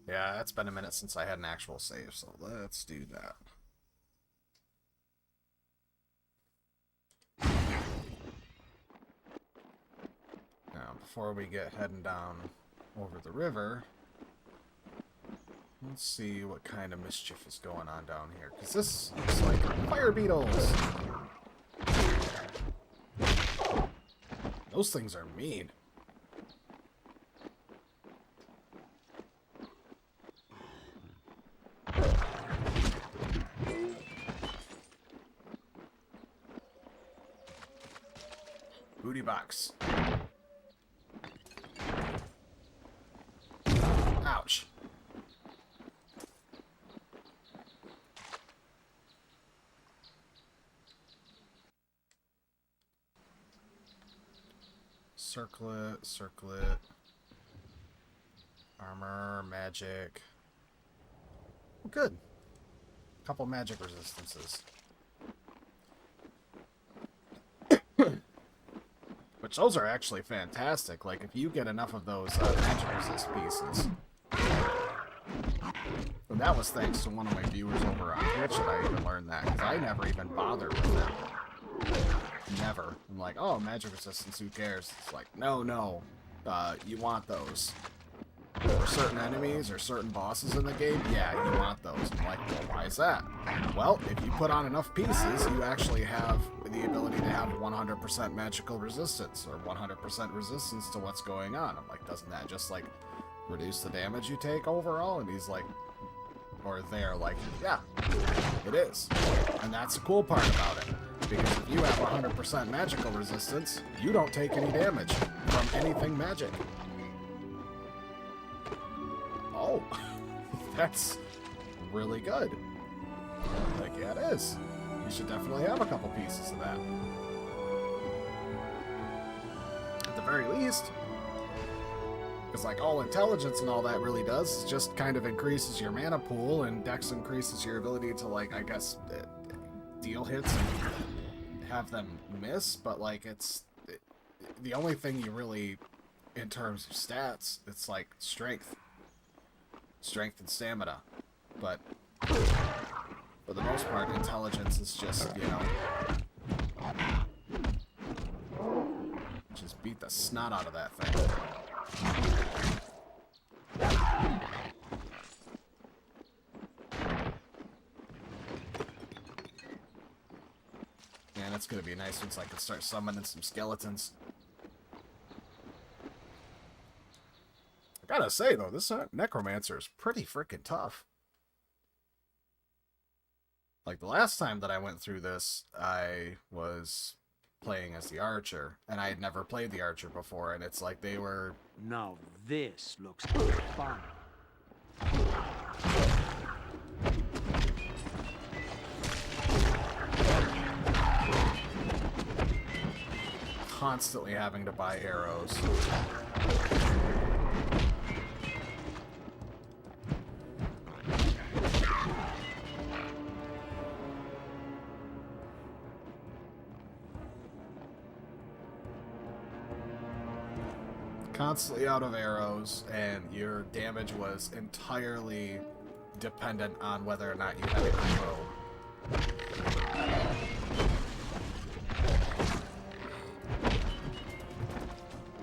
Yeah, it's been a minute since I had an actual save, so let's do that. Now, before we get heading down over the river, let's see what kind of mischief is going on down here, because this looks like fire beetles! Those things are mean. Booty box. Ouch. Circlet, circlet. Armor, magic. Oh, good. Couple magic resistances. Which those are actually fantastic. Like, if you get enough of those magic resist pieces. And that was thanks to one of my viewers over on Twitch that I even learned that, because I never even bothered with it. Never. I'm like, oh, magic resistance, who cares? It's like, no. You want those. For certain enemies or certain bosses in the game, yeah, you want those. I'm like, well, why is that? Well, if you put on enough pieces, you actually have the ability to have 100% magical resistance, or 100% resistance to what's going on. I'm like, doesn't that just, like, reduce the damage you take overall? And he's like, or they're like, yeah, it is. And that's the cool part about it. Because if you have 100% magical resistance, you don't take any damage from anything magic. Oh, that's really good. Like, yeah, it is. You should definitely have a couple pieces of that. At the very least. Because, like, all intelligence and all that really does is just kind of increases your mana pool, and Dex increases your ability to, like, I guess, deal hits and have them miss, but, like, the only thing you really, in terms of stats, it's, like, strength. Strength and stamina. But, for the most part, intelligence is just, you know, just beat the snot out of that thing. Man, it's gonna be nice once I can start summoning some skeletons. I gotta say, though, this necromancer is pretty freaking tough. Like, the last time that I went through this, I was playing as the archer, and I had never played the archer before, and it's like they were... Now this looks fun. constantly having to buy arrows. Constantly out of arrows, and your damage was entirely dependent on whether or not you had a bow.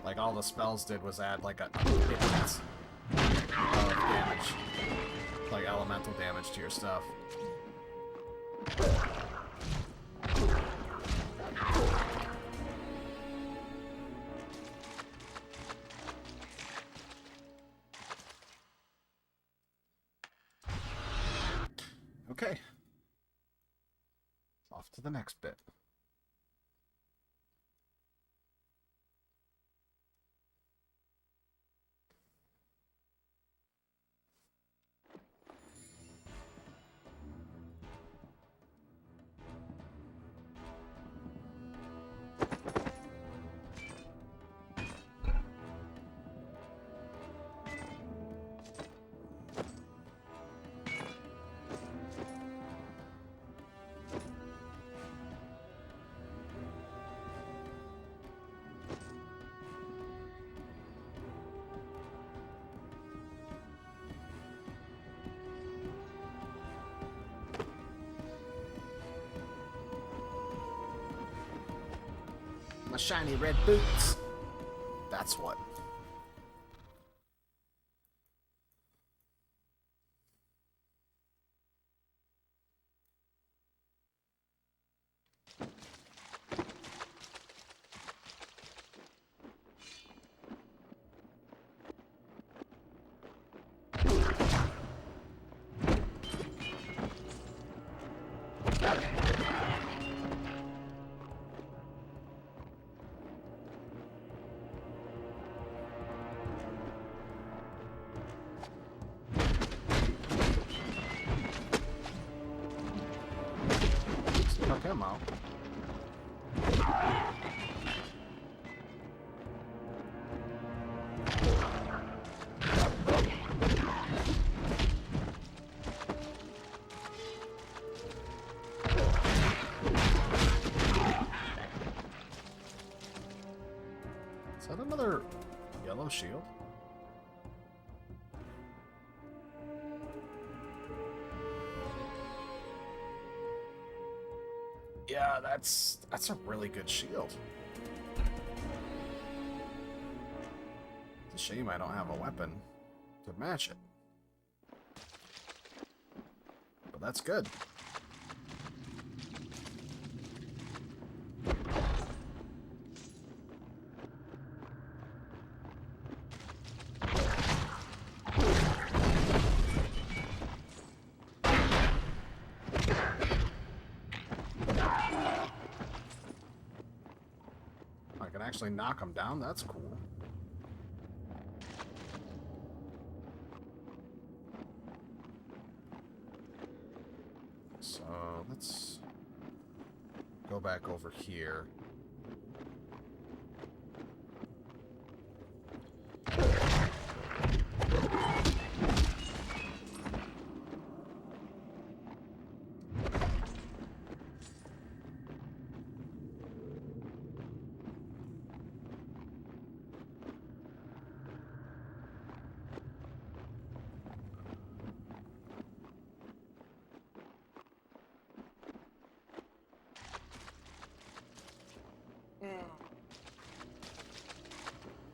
Like, all the spells did was add like a hit of damage, like elemental damage to your stuff. Okay. Off to the next bit. My shiny red boots. That's what. Took him out. Is that another yellow shield? Yeah, that's a really good shield. It's a shame I don't have a weapon to match it. But that's good. actually knock them down. That's cool. So let's go back over here.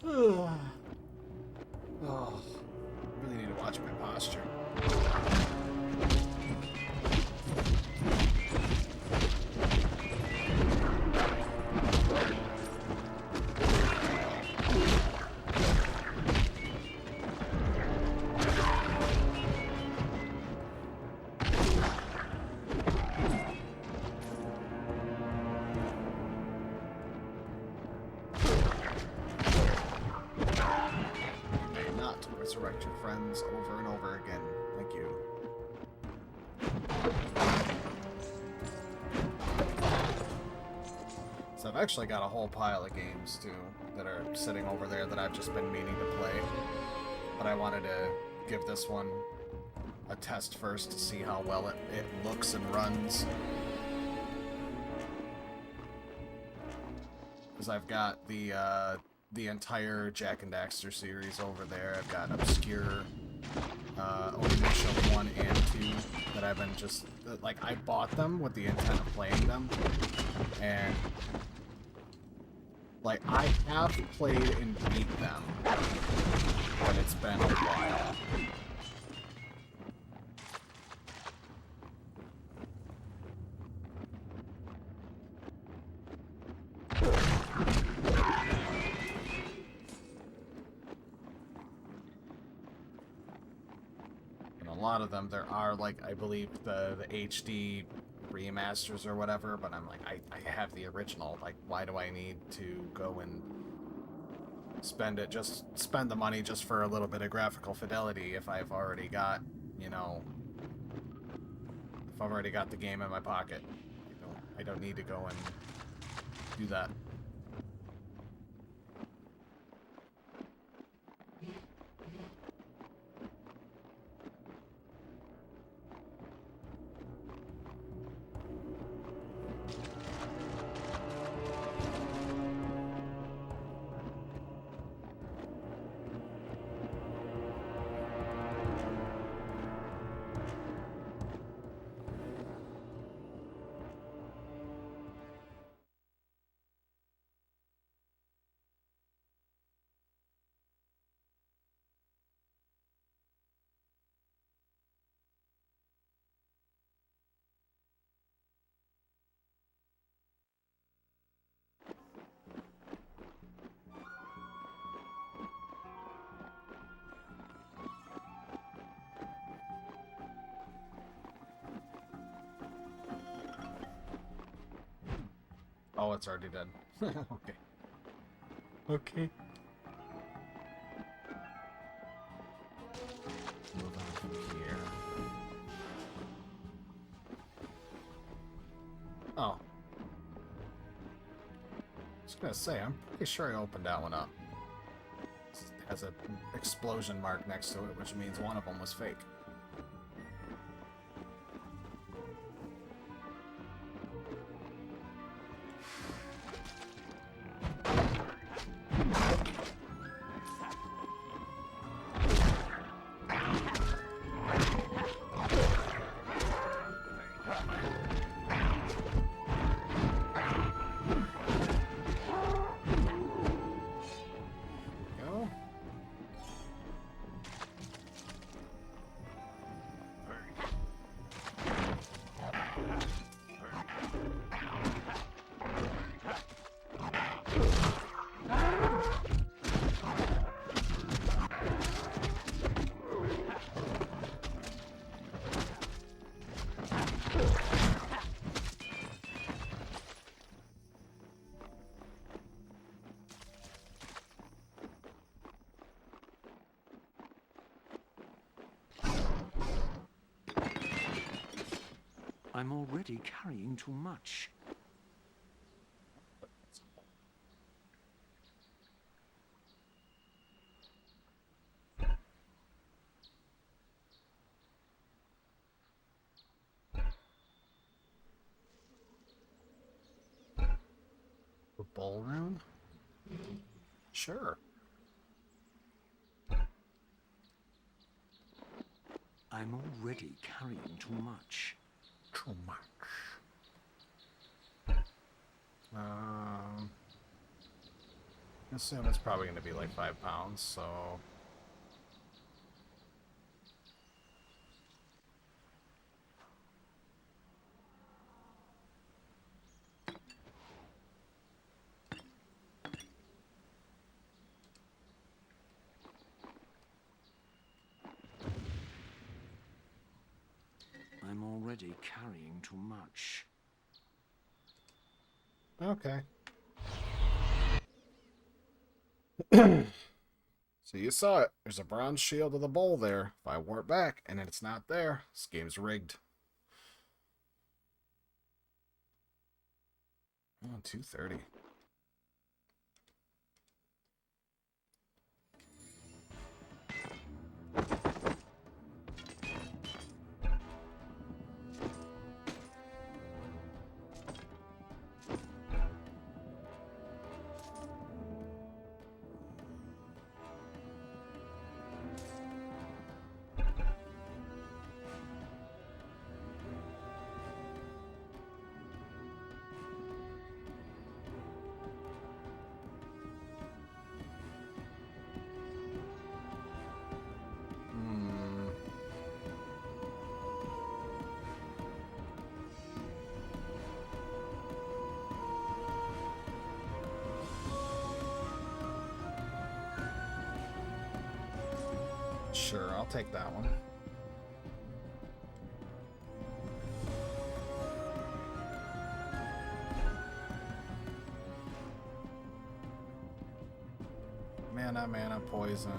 Oh, I really need to watch my posture. Resurrect your friends over and over again. Thank you. So I've actually got a whole pile of games too that are sitting over there that I've just been meaning to play. But I wanted to give this one a test first to see how well it looks and runs. Because I've got the entire Jak and Daxter series over there. I've got Obscure, Onimusha 1 and 2 that I've been just, like, I bought them with the intent of playing them, and, like, I have played and beat them, but it's been a while. A lot of them, there are, like, I believe the HD remasters or whatever, but I'm like, I have the original. Like, why do I need to go and spend the money just for a little bit of graphical fidelity if I've already got, you know, if I've already got the game in my pocket? I don't need to go and do that. Oh, it's already dead. Okay. Okay. Move on from here. Oh. I was gonna say, I'm pretty sure I opened that one up. It has an explosion mark next to it, which means one of them was fake. I'm already carrying too much. The ballroom? Sure. I'm already carrying too much. Too much. I assume it's probably going to be like 5 pounds, so... I'm already carrying too much. Okay. So you saw it. There's a bronze shield of the bowl there. If I warp back and it's not there, this game's rigged. Oh, 230. Sure, I'll take that one. Mana, poison.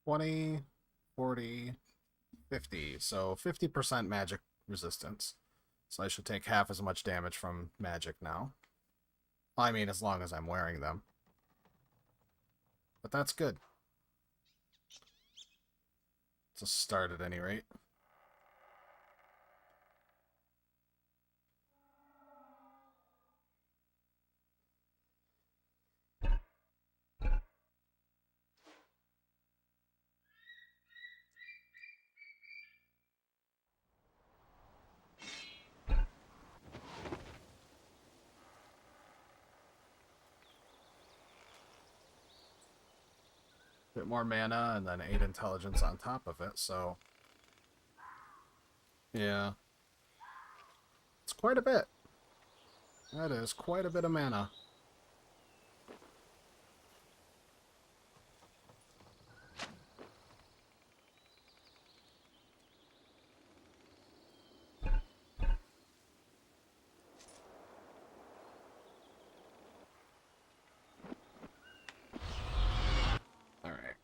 $20, $40, $50. So 50% magic resistance. So I should take half as much damage from magic now. I mean, as long as I'm wearing them. But that's good. It's a start at any rate. Bit more mana and then 8 intelligence on top of it, so yeah. It's quite a bit. That is quite a bit of mana. Alright.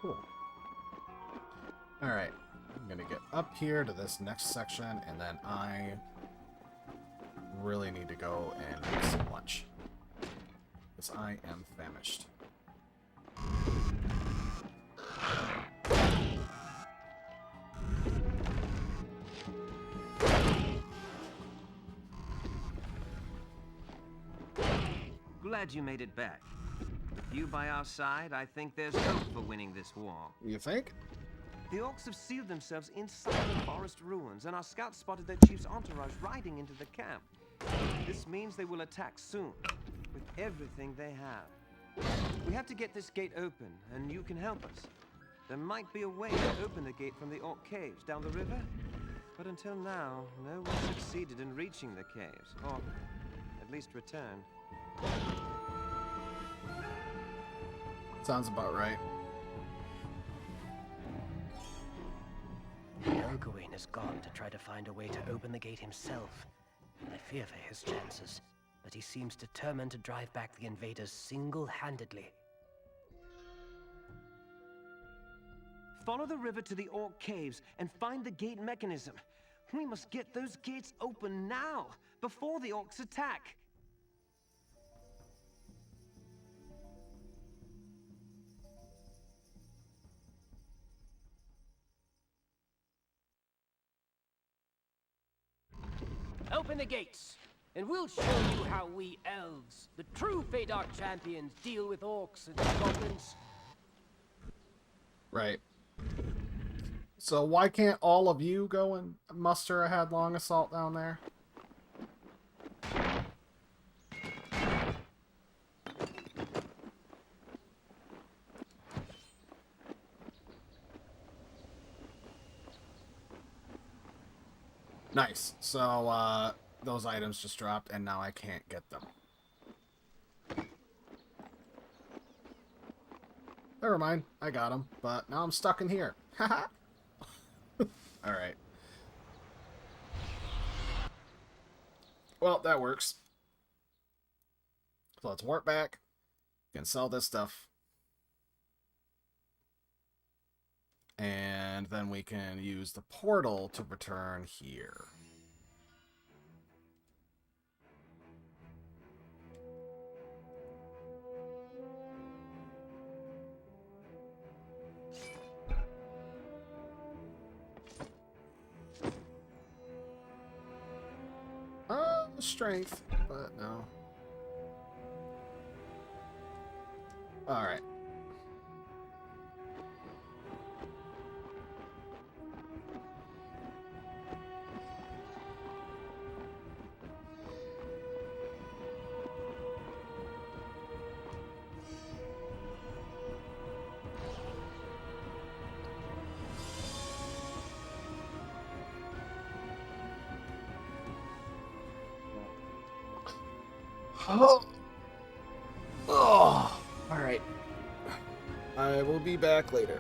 Cool. Alright, I'm gonna get up here to this next section, and then I really need to go and make some lunch. Because I am famished. Glad you made it back. With you by our side, I think there's hope for winning this war. You think? The orcs have sealed themselves inside the forest ruins, and our scouts spotted their chief's entourage riding into the camp. This means they will attack soon, with everything they have. We have to get this gate open, and you can help us. There might be a way to open the gate from the orc caves down the river, but until now, no one succeeded in reaching the caves, or at least returned. Sounds about right. Young Gawain has gone to try to find a way to open the gate himself. I fear for his chances, but he seems determined to drive back the invaders single-handedly. Follow the river to the orc caves and find the gate mechanism. We must get those gates open now, before the orcs attack. Open the gates, and we'll show you how we elves, the true Feydark champions, deal with orcs and goblins. Right. So why can't all of you go and muster a headlong assault down there? Nice. So, those items just dropped, and now I can't get them. Never mind. I got them, but now I'm stuck in here. Haha. Alright. Well, that works. So let's warp back. We can sell this stuff. And then we can use the portal to return here. Strength, but no. Alright. Oh. Oh. All right. I will be back later.